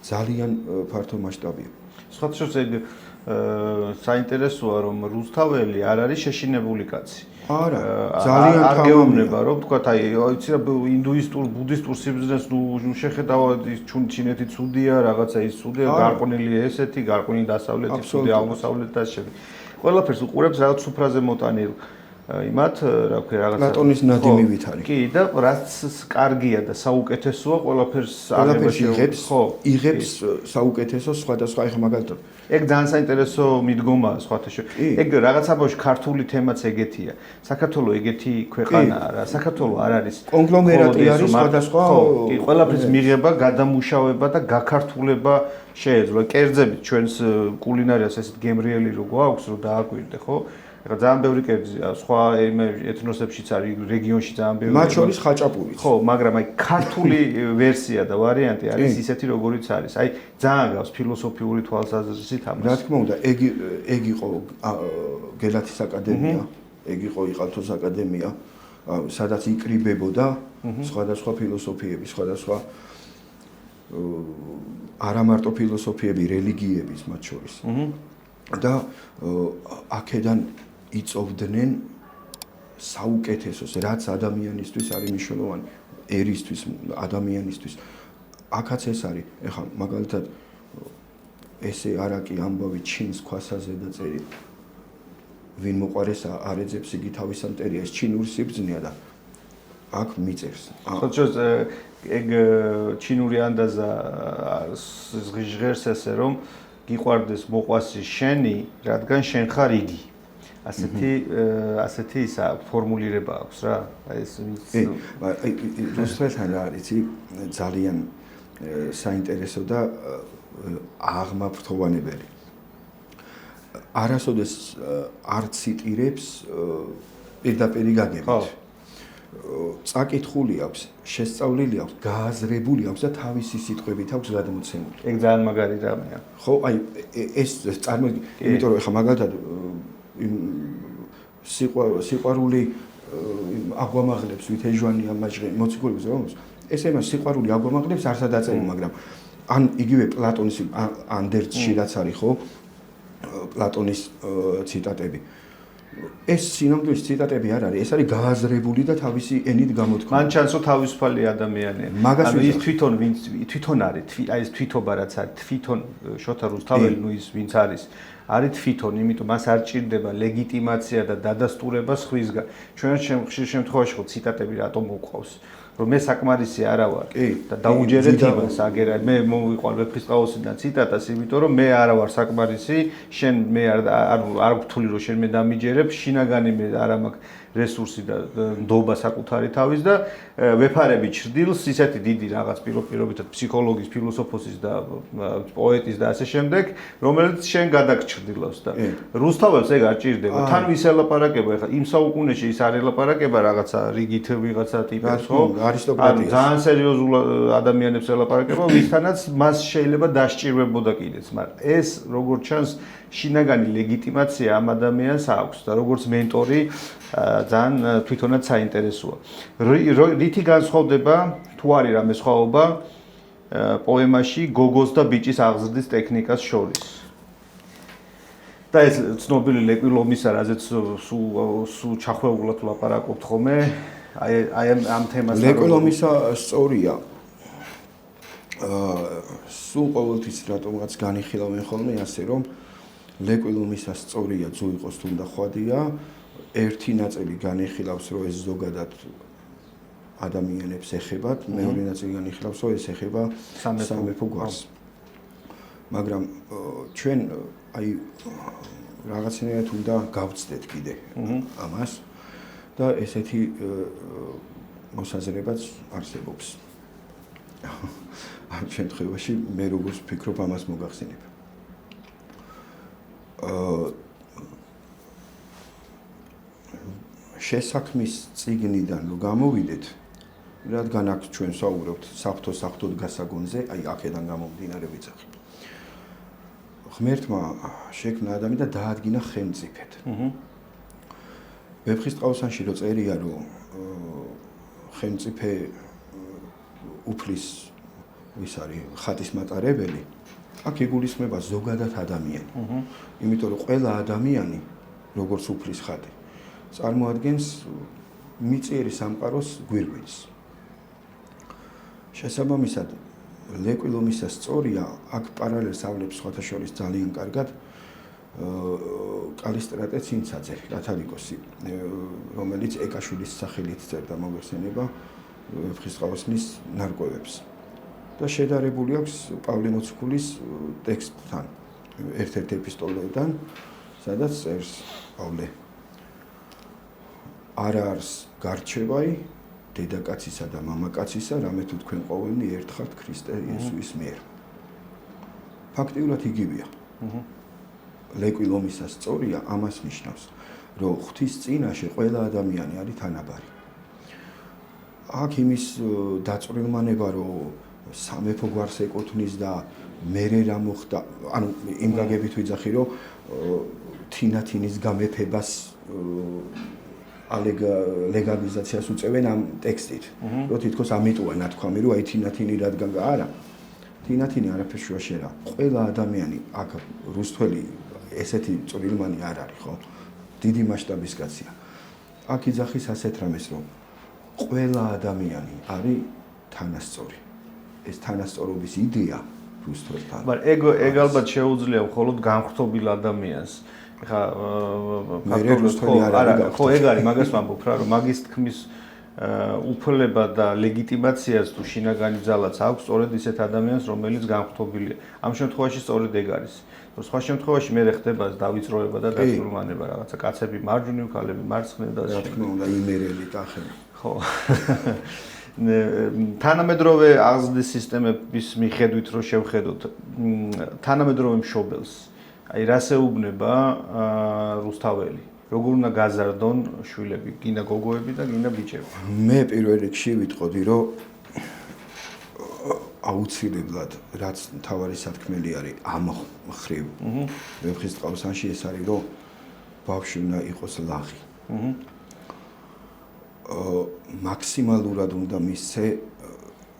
ძალიან ფართო მასშტაბია. სხვა შორის ეგ საინტერესოა რომ რუსთაველი არ არის შეშინებული კაცი. არა, ძალიან არ გეუბნება რომ თქვა აი იცი რა ინდუისტურ, ბუდისტურ სიბრძნეს ნუ შეხედავთ ის ჩინეთი ცუდია, რაღაცა ის ცუდია, გარყვნილი ესეთი, გარყვნილი დასავლეთი, ცუდი აღმოსავლეთი და ასე. ყველაფერს უყურებს რაღაც სუფრაზე მოტანილ იმათ, რა ვქე, რაღაცა პლატონის ნადიმივით არის. კი, და რაც კარგია და საუკეთესოა, ყველაფერს იღებს საუკეთესოს სხვადასხვა ეხა მაგალითად. ეგ ძალიან საინტერესო მიდგომაა სხვათა შორის. ეგ რაღაცა ბავშვი ქართული თემაც ეგეთია. საქართველოს ეგეთი ქვეყანაა რა. საქართველოს არ არის კონგლომერატი არის სხვადასხვა. კი, ყველაფრის მიღება, გადამუშავება და გაქართულება შეეძლო. კერძებით ჩვენს კულინარიას ესეთ გემრიელი რო გვაქვს, რომ დააკვირდე, ხო? ეხლა ძალიან ბევრი კერძია, სხვა ეთნოსებშიც არის, რეგიონში ძალიან ბევრი. მათ შორის ხაჭაპურიც. ხო, მაგრამ აი ქართული ვერსია და ვარიანტი არის ისეთი როგორიც არის. აი ძალიან გავს ფილოსოფიური თვალსაზრისით ამას. რა თქმა უნდა, ეგ იყო გელათის აკადემია, ეგ იყო იყალთოს აკადემია, სადაც იკრიბებოდა სხვადასხვა ფილოსოფიები, სხვადასხვა არა მარტო ფილოსოფიები, რელიგიების მათ შორის. და აქედან იწოვდნენ საუკეთესოს, რაც ადამიანისთვის არის მნიშვნელოვანი. ერისთვის, ადამიანისთვის. აქაც ეს არის. ეხლა მაგალითად ესე არაკი ამბავი ჩინს ქვასაზე დაწერილი. ვინ მოყარეს არ ეძებს იგი თავის ამტერია, ეს ჩინური სიბრძნეა და აქ მიწერს. ხოჭოს ეგ ჩინური ანდაზა ჟღერს ესე რომ გიყვარდეს მოყვასი შენი, რადგან შენ ხარ იგი. ასეთი ისა ფორმულირება აქვს რა. აი ეს რუსეთთან რა არის, ძალიან საინტერესო და აღმაფრთოვანებელი. არასოდეს არ ციტირებს პირდაპირი გაგებით. წაკითხული აქვს, შესწავლილი აქვს, გააზრებული აქვს და თავისი სიტყვებით აქვს გადმოცემული. ეგ ძალიან მაგარი რამეა. ხო, აი ეს წარმოიდგინე, იმიტომ რომ ეხლა მაგალითად სიყვარული აგვამაღლებს ვითეჟვანია მაჟღე მოციქულებს რომ ეს ემას სიყვარული აგვამაღლებს არსად დაწერილი, მაგრამ ან იგივე პლატონის ანდერძში რაც არის ხო პლატონის ციტატები. ეს სინამდვილის ციტატები არ არის, ეს არის გააზრებული და თავისი ენით გამოთქმული. მან ჩანს რომ თავისუფალი ადამიანია. ანუ ის თვითონ არის, აი ეს თვითობა რაც არის, თვითონ შოთა რუსთაველი, ნუ ის ვინც არის თვითონ, იმიტომ მას არ ჭირდება ლეგიტიმაცია და დადასტურება სხვისგან. ჩვენ ხშირ შემთხვევაში ხო ციტატები რატომ მოყვავს? რომ მე საკმარისი არა ვარ და დაუჯერეთ იმას აგერა მე მოვიყვან ვეფხისტყაოსიდან ციტატას იმიტომ რომ მე არა ვარ საკმარისი შენ მე არ გთვლი რომ შენ მე დამიჯერებ შინაგანი მე არა მაქვს რესურსი და ნდობა საკუთარი თავის და ვეფარები ჭრდილს ისეთი დიდი რაღაც პირობითად ფსიქოლოგის, ფილოსოფოსის და პოეტის და ასე შემდეგ, რომელიც შენ გადაგჭრდილავს და რუსთაველს ეგ არ ჭირდება. თან ვის ელაპარაკება ეხლა იმ საუკუნეში ის არ ელაპარაკება რაღაცა რიგით ვიღაცა ტიპებს, ხო? არისტოკრატიას. ძალიან სერიოზულ ადამიანებს ელაპარაკება, ვისთანაც მას შეიძლება დასჭირვებოდა კიდეც, მაგრამ ეს როგორც ჩანს შინაგანი ლეგიტიმაცია ამ ადამიანს აქვს და როგორც მენტორი ძალიან თვითონაც საინტერესოა. რითი განსხვავდება თუ არის რამე სხვაობა პოემაში გოგოს და ბიჭის აღზრდის ტექნიკას შორის? და ეს ცნობილი ლეკვილომისა, რაზეც სულ ჩახვეულად ვლაპარაკობთ ხოლმე, აი ამ თემასთან. ლეკვილომისა სწორია. სულ ყოველთვის რატომღაც განიხილავენ ხოლმე ასე რომ ლეკვილომისა სწორია ძუ იყოს თუნდა ხვადია ერთი ნაწილი განიხილავს რომ ეს ზოგადად ადამიანებს ეხებათ მეორე ნაწილი განიხილავს რომ ეს ეხება სამეფო გვარს მაგრამ ჩვენ აი რაღაცნაირად უნდა გავწდეთ კიდე ამას და ესეთი მოსაზრებაც არსებობს ამ შემთხვევაში მე როგორც ვფიქრობ ამას მოგახსენებ შესაქმის წიგნიდან რომ გამოვიდეთ, რადგან აქ ჩვენ საუბრობთ საფრთხოდ გასაგონზე, აი აქედან გამომდინარე ვიცახი. ღმერთმა შექმნა ადამი და დაადგინა ხელმწიფედ. ვეფხისტყაოსანში რო წერია რომ ხელმწიფე უფლის ვის არის ხატის მატარებელი აქ იგულისხმება ზოგადად ადამიანი. იმიტომ რომ ყველა ადამიანი, როგორც უფლის ხატი, წარმოადგენს მიწიერი სამყაროს გვირგვინს. შესაბამისად, ლეკვილომისა სწორია, აქ პარალელს ავლებს სხვათა შორის ძალიან კარგად კალისტრატე ცინცაძე, კათალიკოსი, რომელიც ეკაშვილის სახელით წერდა მოგვეხსენება ვეფხისტყაოსნის ნარკვევებს. და შედარებული აქვს პავლე მოციქულის ტექსტთან, ერთ-ერთ ეპისტოლედან, სადაც წერს პავლე არა არის გარჩევაი დედაკაცისა და მამაკაცისა, რამე თუ თქვენ ყოველნი ერთ ხართ ქრისტე იესოვის მიერ. ფაქტიურად იგივეა. ლეკვილომისა სწორია ამას ნიშნავს, რომ ღვთის წინაშე ყველა ადამიანი არის თანაბარი. აქ იმის დაწვრილმანება, რომ სამეფო გვარს ეკუთვნის და მერე რა მოხდა, ანუ იმ გაგებით ვიძახი, რომ თინათინის გამეფებას ლეგალიზაციას უწევენ ამ ტექსტით. რომ თითქოს ამიტოა ნათქვამი, რომ აი თინათინი რადგან არა. თინათინი არაფერს შუა შეერა. ყველა ადამიანი აქ რუსთველი ესეთი წვრილმანი არ არის, ხო? დიდი მასშტაბის კაცია. აქ იძახის ასეთ რამეს, რომ ყველა ადამიანი არის თანასწორი. ეს თანასწორობის იდეა რუსთაველთან. მაგრამ ეგ ალბათ შეუძლია მხოლოდ განხრთობილ ადამიანს. ეხა ხო ეგ არის მაგას ვამბობ რა რომ მაგის თქმის უფლება და ლეგიტიმაციას თუ შინაგანი ძალაც აქვს სწორედ ისეთ ადამიანს რომელიც განხრთობილია. ამ შემთხვევაში სწორედ ეგ არის. სხვა შემთხვევაში მე ხდება დავიწროება და დაწურმანება რაღაცა კაცები მარჯვნივ, ქალები მარცხნივ და რა თქმა უნდა იმერელი კახები. ხო. თანამედროვე აღზრდის სისტემების მიხედვით რო შევხედოთ თანამედროვე მშობელს აი რას ეუბნება რუსთაველი როგორ უნდა გაზარდონ შვილები გინდა გოგოები და გინდა ბიჭები მე პირველ რიგში ვიტყოდი რომ აუცილებლად რაც მთავარი სათქმელი არის ამ მხრივ ვეფხისტყაოსანში ეს არის რომ ბავშვი უნდა იყოს ლაღი მაქსიმალურად უნდა მისცე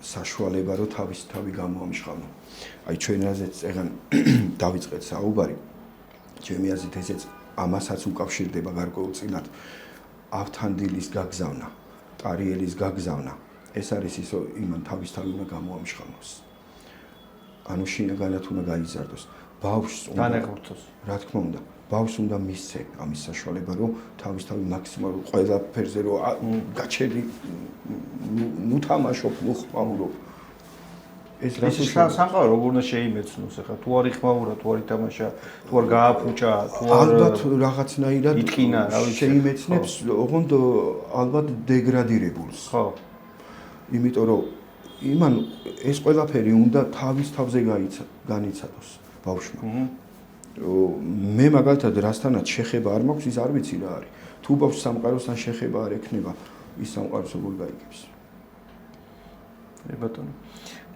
საშუალება რომ თავი გამოამშხამო. აი ჩვენ რაზეც ეგან დავიწყეთ საუბარი. ჩემი აზრით ესეც ამასაც უკავშირდება გარკვეულწილად ავთანდილის გაგზავნა, ტარიელის გაგზავნა. ეს არის ის რომ იმან თავი უნდა გამოამშხამოს. ანუ შინაგანად უნდა გაიზარდოს. ბავშვს უნდა განეყრთოს. რა თქმა უნდა. ბავშვს უნდა მისცე ამის საშუალება რომ თავი მაქსიმალურ ყველაფერზე რომ გაჩერდი ნუ თამაშობ ნუ ხმაურობ ეს სამყარო როგორ უნდა შეიმეცნოს ახლა თუ არ იხმაურა თუ არ ითამაშა თუ არ გააფუჭა თუ არ ალბათ რაღაცნაირად იტკინა რა ვიცი შეიმეცნებს ოღონდ ალბათ დეგრადირებულს ხო იმიტომ რომ იმან ეს ყველაფერი უნდა თავის თავზე განიცადოს ბავშვმა მე მაგალითად რასთანაც შეხება არ მაქვს ის არ ვიცი რა არის თუ ბავშვს სამყაროსთან შეხება არ ექნება ის სამყაროს როგორ გაიგებს ბატონო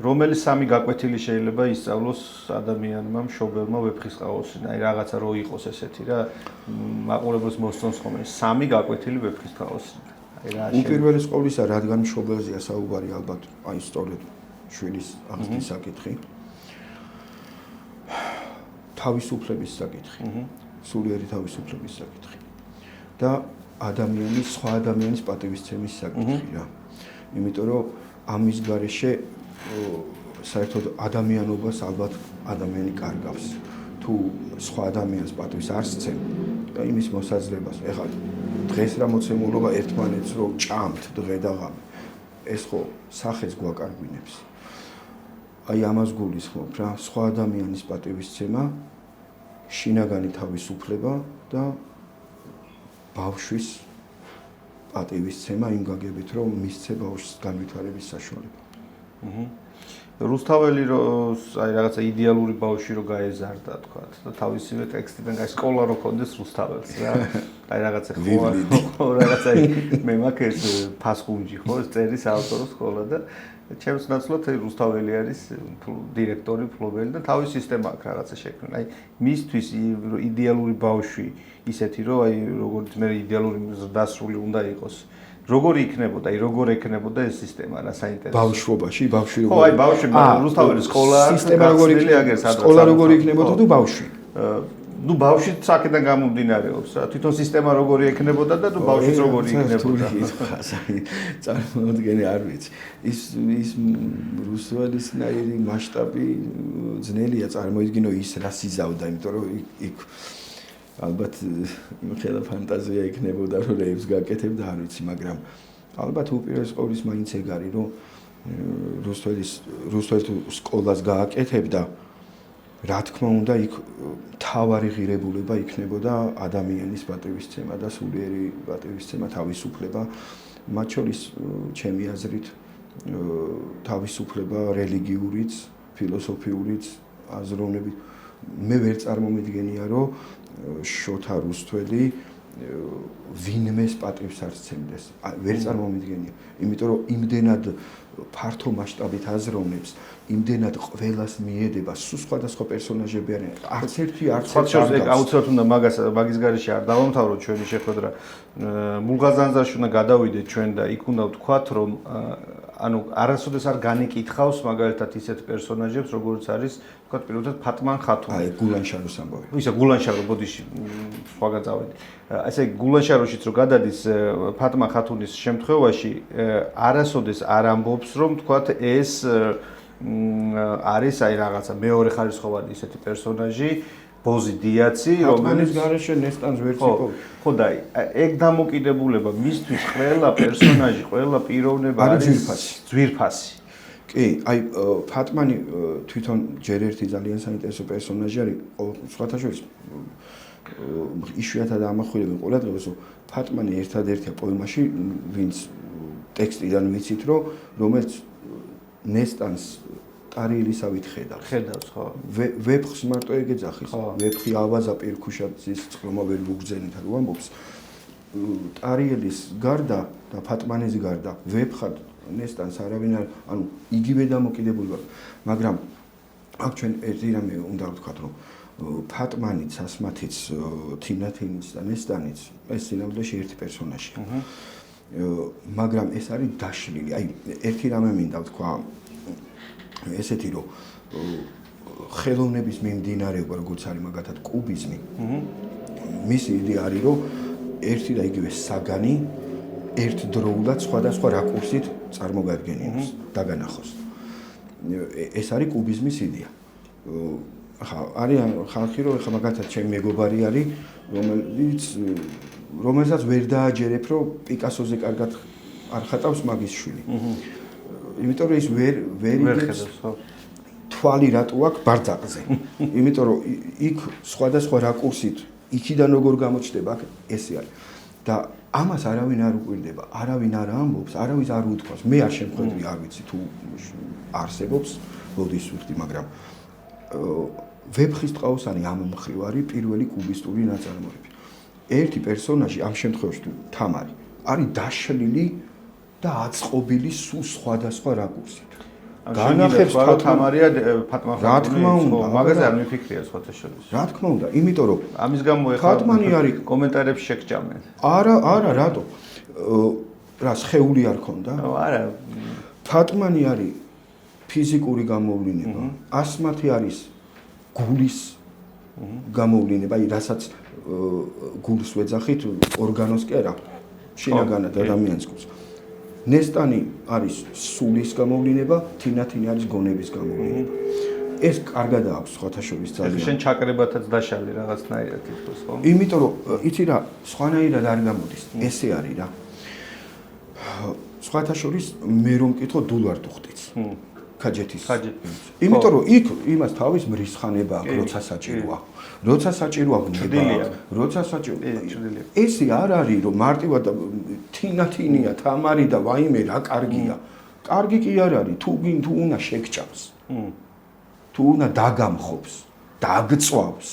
რომელი სამი გაკვეთილი შეიძლება ისწავლოს ადამიანმა მშობელმა ვეფხისტყაოსნი აი რაღაცა რო იყოს ესეთი რა მაყურებელს მოსწონს ხოლმე სამი გაკვეთილი ვეფხისტყაოსნი აი რა უპირველეს ყოვლისა რადგან მშობელზეა საუბარი ალბათ აი სწორედ შვილის აღზრდის საკითხი თავისუფლების საკითხი, სულიერი თავისუფლების საკითხი და სხვა ადამიანის პატივისცემის საკითხი რა. იმიტომ რომ ამის გარეშე საერთოდ ადამიანობას ალბათ ადამიანი კარგავს. თუ სხვა ადამიანს პატივს არ სცემ და იმის მოსაძლებას, ეხლა დღეს რა მოცემულობა ერთმანეთს რო ჭამთ დღე და ღამე, ეს ხო სახეს გვაკარგვინებს. აი ამას გულისხმობ რა, სხვა ადამიანის პატივისცემა შინაგანი თავისუფლება და ბავშვის პატივისცემა იმ გაგებით რომ მისცე ბავშვს განვითარების საშუალება. რუსთაველი აი რაღაცა იდეალური ბავშვი რო გაეზარდა თქვა და თავისივე ტექსტიდან აი სკოლა რო კონდეს რუსთაველს რა. აი რაღაცა ხო რაღაცა მე მაქვს ფასხუნჯი ხო ეს წერის ავტორო სკოლა და ჩემს ნაცვლად რუსთაველი არის დირექტორი, ფლობელი და თავის სისტემა აქვს რაღაცა შექმნილი. აი მისთვის იდეალური ბავშვი ისეთი რომ აი როგორც მე იდეალური დასრული უნდა იყოს. როგორი იქნებოდა, აი როგორ ექნებოდა ეს სისტემა რა საინტერესო. ბავშვობაში, ბავშვი როგორ. ხო, აი ბავშვი რუსთაველი სკოლა სისტემა როგორი იქნებოდა, სკოლა როგორი იქნებოდა თუ ბავშვი. ნუ ბავშვი საკიდან გამომდინარეობს რა. თვითონ სისტემა როგორი ექნებოდა და თუ ბავშვიც როგორი იქნებოდა. წარმოუდგენელი არ ვიცი. ის რუსთაველისნაირი მასშტაბი ძნელია წარმოიდგინო ის რას იზავდა, იმიტომ რომ იქ ალბათ იმხელა ფანტაზია იქნებოდა რომ რეებს გაკეთებდა არ ვიცი, მაგრამ ალბათ უპირველეს ყოვლის მაინც ეგ არის რომ რუსთაველის სკოლას გააკეთებდა რა თქმა უნდა იქ თავარი ღირებულება იქნებოდა ადამიანის პატივისცემა და სულიერი პატივისცემა თავისუფლება მათ შორის ჩემი აზრით თავისუფლება რელიგიურიც ფილოსოფიურიც აზროვნებით მე ვერ წარმომიდგენია რომ შოთა რუსთველი ვინმეს პატივს არ სცემდეს ვერ წარმომიდგენია იმიტომ რომ იმდენად ფართო მასშტაბით აზროვნებს იმდენად ყველას მიედება სხვადასხვა პერსონაჟები არიან არც ერთი აუცილებლად უნდა მაგის გარეშე არ დავამთავროთ ჩვენი შეხვედრა მულღაზანზარში უნდა გადავიდეთ ჩვენ და იქ უნდა ვთქვათ რომ ანუ არასოდეს არ განეკითხავს მაგალითად ისეთ პერსონაჟებს, როგორც არის, ვთქვათ, პირველად ფატმან ხათუნი. აი, გულანშაროს ამბავი. ისა გულანშარო ბოდიში სხვაგან წავედი. ესე გულანშაროშიც რო გადადის ფატმან ხათუნის შემთხვევაში, არასოდეს არ ამბობს, რომ ვთქვათ, ეს არის აი რაღაცა მეორე ხარისხოვანი ისეთი პერსონაჟი, ბოზი დიაცი, რომელიც გარეშე ნესტანს ვერც იყო. ხო და ეგ დამოკიდებულება მისთვის ყველა პერსონაჟი, ყველა პიროვნება არის ძვირფასი. კი, აი ფატმანი თვითონ ჯერ ერთი ძალიან საინტერესო პერსონაჟი არის, სხვათა შორის იშვიათად ამახვილებენ ყურადღებას, რომ ფატმანი ერთადერთია პოემაში, ვინც ტექსტიდან ვიცით, რომელიც ნესტანს ტარიელისავით ხედავს. ხედავს, ხო. ვეფხს მარტო ეგ ეძახის. ვეფხი ავაზა პირქუშაძის წყრომა ვერ ვუგზენით, რომ ამბობს. ტარიელის გარდა და ფატმანის გარდა ვეფხად ნესტანს არავინ არ, ანუ იგივე დამოკიდებულება, მაგრამ აქ ჩვენ ერთი რამე უნდა ვთქვათ, რომ ფატმანიც, ასმათიც, თინათინიც და ნესტანიც ეს სინამდვილეში ერთი პერსონაჟია. მაგრამ ეს არის დაშლილი. აი, ერთი რამე მინდა ვთქვა ესეთი რომ ხელოვნების მიმდინარეობა როგორც არის მაგათად კუბიზმი. მისი იდეა არის რომ ერთი და იგივე საგანი ერთდროულად სხვადასხვა რაკურსით წარმოგადგენინოს, დაგანახოს. ეს არის კუბიზმის იდეა. ხა არის ხალხი რომ ხა მაგათად ჩემი მეგობარი არის, რომელსაც ვერ დააჯერებ რომ პიკასოზე კარგად არ ხატავს მაგის შვილი. იმიტომ რომ ის ვერ იგებს თვალი რატო აქვს ბარძაყზე. იმიტომ რომ იქ სხვადასხვა რაკურსით იქიდან როგორ გამოჩნდება აქ ესე არის. და ამას არავინ არ უკვირდება, არავინ არ ამბობს, არავის არ უთქვას. მე არ შემხედვი, არ ვიცი თუ არსებობს, ბოდის ვიხდი, მაგრამ ვეფხის ტყაოსანი ამ მხრივ არის პირველი კუბისტური ნაწარმოები. ერთი პერსონაჟი ამ შემთხვევაში თამარი არის დაშლილი და აწყობილი სულ სხვადასხვა რაკურსით. განახებს თამარია ფატმან ხათუნი. რა თქმა უნდა, მაგაზე არ მიფიქრია სხვათა შორის. რა თქმა უნდა, იმიტომ რომ ამის გამო ეხლა ფატმანი არის კომენტარებში შეგჭამენ. არა, რატო? რა სხეული არ ქონდა? არა. ფატმანი არის ფიზიკური გამოვლინება, ასმათი არის გულის გამოვლინება, აი რასაც გულს ვეძახით, ორგანოს კი არა, შინაგანად ადამიანს გულს. ნესტანი არის სულის გამოვლინება, თინათინი არის გონების გამოვლინება. ეს კარგად აქვს სხვათა შორის ძალიან. შენ ჩაკრებათაც დაშალი რაღაცნაირად თითქოს, ხო? იმიტომ რომ იცი რა, სხვანაირად არ გამოდის. ესე არის რა. სხვათა შორის მე რომ მკითხო დულარ ტუხტიც. ქაჯეთის. იმიტომ რომ იქ იმას თავის მრისხანება აქვს, როცა საჭიროა. როცა საჭიროა გნება, როცა საჭიროა. ესე არ არის რომ მარტივად თინათინია, თამარი და ვაიმე რა კარგია. კარგი კი არ არის, თუ უნდა შეგჭამს. თუ უნდა დაგამხობს, დაგწვავს.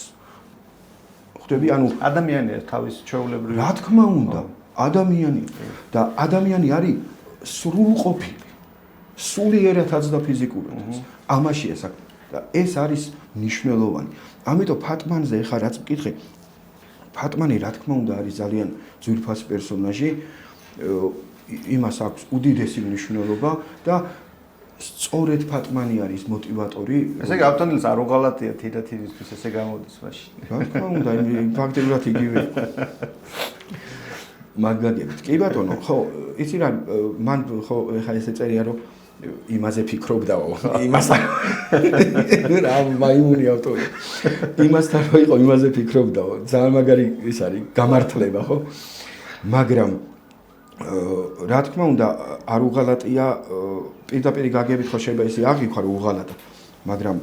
ხვდები, ანუ ადამიანია თავის ჩვეულებრივი. რა თქმა უნდა, ადამიანი და ადამიანი არის სრულყოფილი. სულიერათაც და ფიზიკურადაც. ამაშია საქმე. და ეს არის მნიშვნელოვანი. ამიტომ ფატმანზე ეხლა რაც მკითხე, ფატმანი რა თქმა უნდა არის ძალიან ძვირფასი პერსონაჟი, იმას აქვს უდიდესი მნიშვნელობა და სწორედ ფატმანი არის მოტივატორი. ესე იგი ავტონილს არ უღალატია თინათინისთვის ესე გამოდის მაშინ. რა თქმა უნდა, ფაქტობრივად იგივე. მაგაგებით. კი ბატონო, ხო, იცი რა, მან ხო ეხლა ესე წერია რომ იმაზე ფიქრობდაო. იმასთან რა მაიმუნი ავტორი. იმასთან რო იყო იმაზე ფიქრობდაო. ძალიან მაგარი ის არის გამართლება, ხო? მაგრამ რა თქმა უნდა არ უღალატია პირდაპირ გაგებით ხო შეიძლება ისე აღიქვა რომ უღალატა. მაგრამ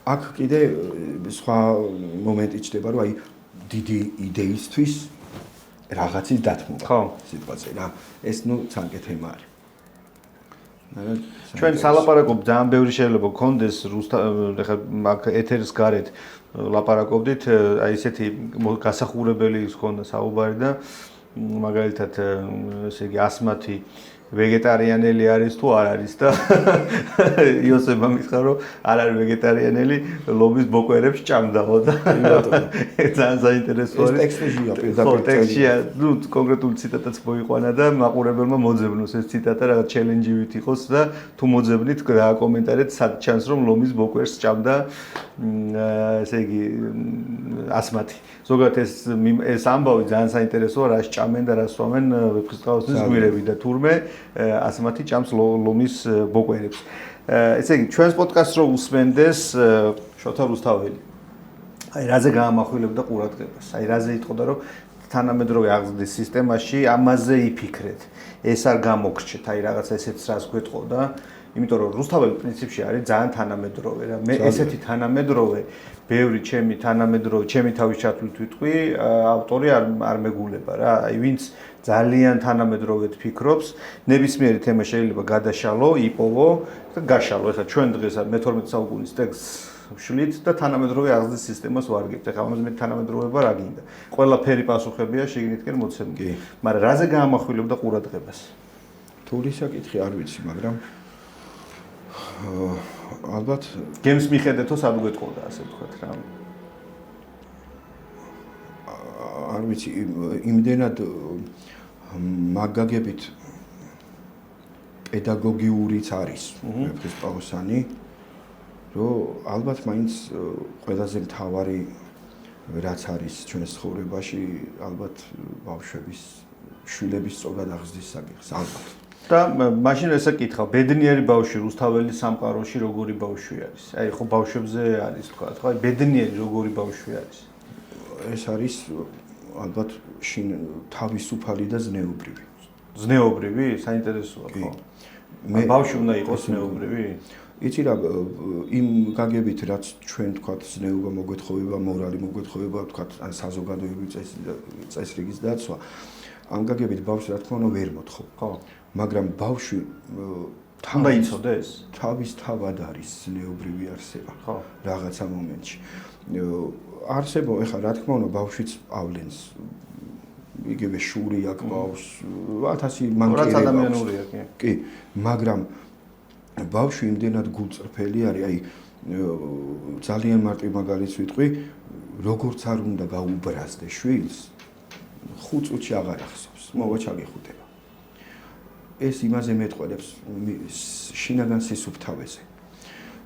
აქ კიდე სხვა მომენტი ჩდება რომ აი დიდი იდეისთვის რაღაცის დათმობა. ხო, სიტყვაზე რა. ეს ნუ ცალკე თემა არის. ჩვენ სალაპარაკობ ძალიან ბევრი შეიძლება გქონდეს ეხლა მაგ ეთერის გარეთ ლაპარაკობდით, აი ესეთი გასახურებელი ის ქონდა საუბარი და მაგალითად ესე იგი ასმათი ვეგეტარიანელი არის თუ არ არის და იოსებმა მითხრა რომ არ არის ვეგეტარიანელი, ლომის ბოკვერებს ჭამდაო და ძალიან საინტერესო არის. ეს ტექსტია პირდაპირ. ხო, ტექსტია, ну, კონკრეტული ციტატაც მოიყვანა და მაყურებელმა მოძებნოს ეს ციტატა რაღაც ჩელენჯივით იყოს და თუ მოძებნით გააკომენტარეთ სად ჩანს რომ ლომის ბოკვერს ჭამდა ესე იგი ასმათი. ზოგადად ეს ამბავი ძალიან საინტერესოა, რა სჭამენ და რა სვამენ ვეფხისტყაოსნის გვირები და თურმე ასმათი ჭამს ლომის ბოკვერებს. ესე იგი ჩვენს პოდკასტს რო უსმენდეს შოთა რუსთაველი. აი რაზე გაამახვილებდა ყურადღებას. აი რაზე იტყოდა რომ თანამედროვე აღზრდის სისტემაში ამაზე იფიქრეთ. ეს არ გამოგრჩეთ, აი რაღაცა ესეც რას გვეტყოდა. იმიტომ რომ რუსთაველი პრინციპში არის ძალიან თანამედროვე რა. მე ესეთი თანამედროვე, ბევრი ჩემი თანამედროვე, ჩემი თავის ჩათვლით ვიტყვი, ავტორი არ მეგულება რა. აი ვინც ძალიან თანამედროვედ ფიქრობს, ნებისმიერი თემა შეიძლება გადაშალო, იპოვო და გაშალო. ეხლა ჩვენ დღეს მე-12 საუკუნის ტექსტს ვშლით და თანამედროვე აღზრდის სისტემას ვარგებთ. ეხლა ამაზე მე თანამედროვეობა რა გინდა? ყველაფერი პასუხებია შიგნითკენ მოცემული. მაგრამ რაზე გაამახვილებდა ყურადღებას? თული საკითხი არ ვიცი, მაგრამ ალბათ გემს მიხედეთო სად გვეტყოდა ასე ვთქვათ რა. არ ვიცი, იმდენად მაგაგებით პედაგოგიურიც არის ვეფხისტყაოსანი, რომ ალბათ მაინც ყველაზე მთავარი რაც არის ჩვენს ცხოვრებაში, ალბათ ბავშვების, შვილების სწორად აღზრდის საკითხს, ალბათ. და მაშინ ესე კითხავ, ბედნიერი ბავშვი რუსთაველის სამყაროში როგორი ბავშვი არის? აი ხო ბავშვებზე არის თქვა, ხო? აი ბედნიერი როგორი ბავშვი არის? ეს არის ალბათ თავისუფალი და ზნეობრივი. ზნეობრივი? საინტერესოა, ხო? მე ბავშვი უნდა იყოს ზნეობრივი? იცი რა, იმ გაგებით რაც ჩვენ თქვათ ზნეობა მოგვეთხოვება, მორალი მოგვეთხოვება, თქვათ ან საზოგადოებრივი წესრიგის დაცვა, ამ გაგებით ბავშვს რა თქმა უნდა ვერ მოთხოვ. ხო. მაგრამ ბავშვი უნდა იცოდეს? თავისთავად არის ზნეობრივი არსება. ხო. რაღაცა მომენტში. არსება, ეხლა რა თქმა უნდა ბავშვიც პავლენს იგივე შური აქვს ბავშვს, 1000 მანკიერება. რაც ადამიანურია, კი. კი, მაგრამ ბავშვი იმდენად გულწრფელი არის, აი ძალიან მარტივ მაგალითს ვიტყვი, როგორც არ უნდა გაუბრაზდე შვილს, 5 წუთში აღარ ახსოვს, მოვა ჩაგეხუტება. ეს იმაზე მეტყველებს შინაგან სისუფთავეზე.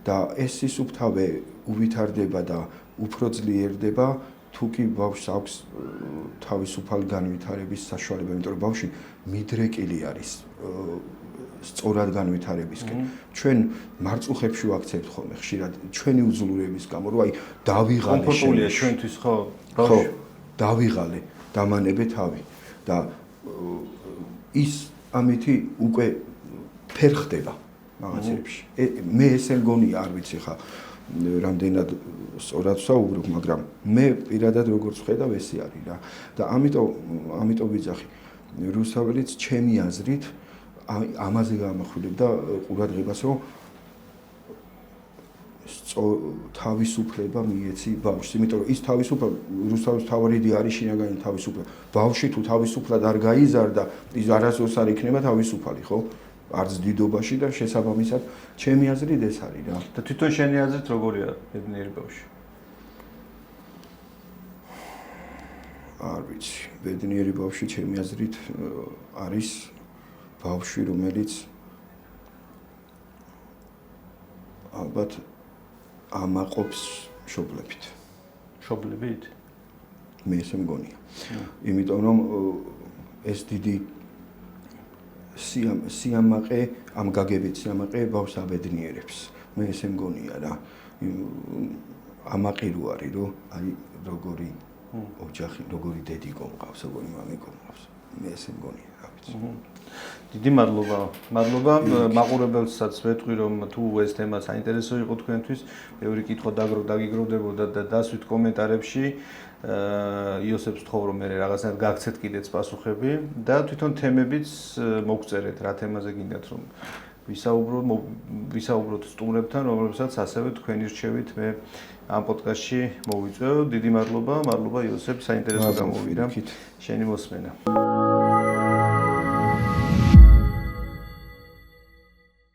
და ეს სისუფთავე უვითარდება და უფრო ძლიერდება, თუ კი ბავშვს აქვს თავისუფალი განვითარების საშუალება, იმიტომ რომ ბავშვი მიდრეკილი არის სწორად განვითარებისკენ. ჩვენ მარწუხებში ვაქცევთ ხოლმე ხშირად ჩვენი უძლურების გამო, რომ აი დავიღალე კომფორტულია ჩვენთვის ხო? ხო, დავიღალე, დამანებე თავი და ის ამითი უკვე ფერხდება რაღაცებში. მე ესე მგონია, არ ვიცი ხა რამდენად სწორად ვსაუბრობ, მაგრამ მე პირადად როგორც ვხედავ, ესე არის რა. და ამიტომ ვიძახი რუსთაველიც ჩემი აზრით ამაზე გაამახვილებდა ყურადღებას, რომ თავისუფლება მიეცი ბავშვს, იმიტომ რომ ის თავისუფლება რუსთავის თავი არის შინაგანი თავისუფლება. ბავშვი თუ თავისუფლად არ გაიზარდა, ის არასდროს არ იქნება თავისუფალი, ხო? არც დიდობაში და შესაბამისად ჩემი აზრით ეს არის რა. და თვითონ შენი აზრით როგორია ბედნიერი ბავშვი? არ ვიცი, ბედნიერი ბავშვი ჩემი აზრით არის ბავშვი, რომელიც ალბათ ამაყობს მშობლებით. მშობლებით? მე ესე მგონია. იმიტომ რომ ეს დიდი სიამაყე, ამ გაგებით სიამაყე ბავშვს აბედნიერებს. მე ესე მგონია რა. ამაყი რო არის, რომ აი როგორი ოჯახი, როგორი დედი გომყავს, როგორი მამი გომყავს. მე ესე მგონია, რა ვიცი. დიდი მადლობა. მადლობა მაყურებელსაც ვეტყვი, რომ თუ ეს თემა საინტერესო იყო თქვენთვის, ბევრი კითხვა დაგიგროვდებოდა და დასვით კომენტარებში. იოსებს ვთხოვ, რომ მე რაღაცნაირად გაგცეთ კიდეც პასუხები და თვითონ თემებიც მოგწერეთ, რა თემაზე გინდათ რომ ვისაუბროთ სტუმრებთან, რომლებსაც ასევე თქვენი რჩევით მე ამ პოდკასტში მოვიწვევ. დიდი მადლობა, იოსებ, საინტერესო გამოვიდა შენი მოსმენა.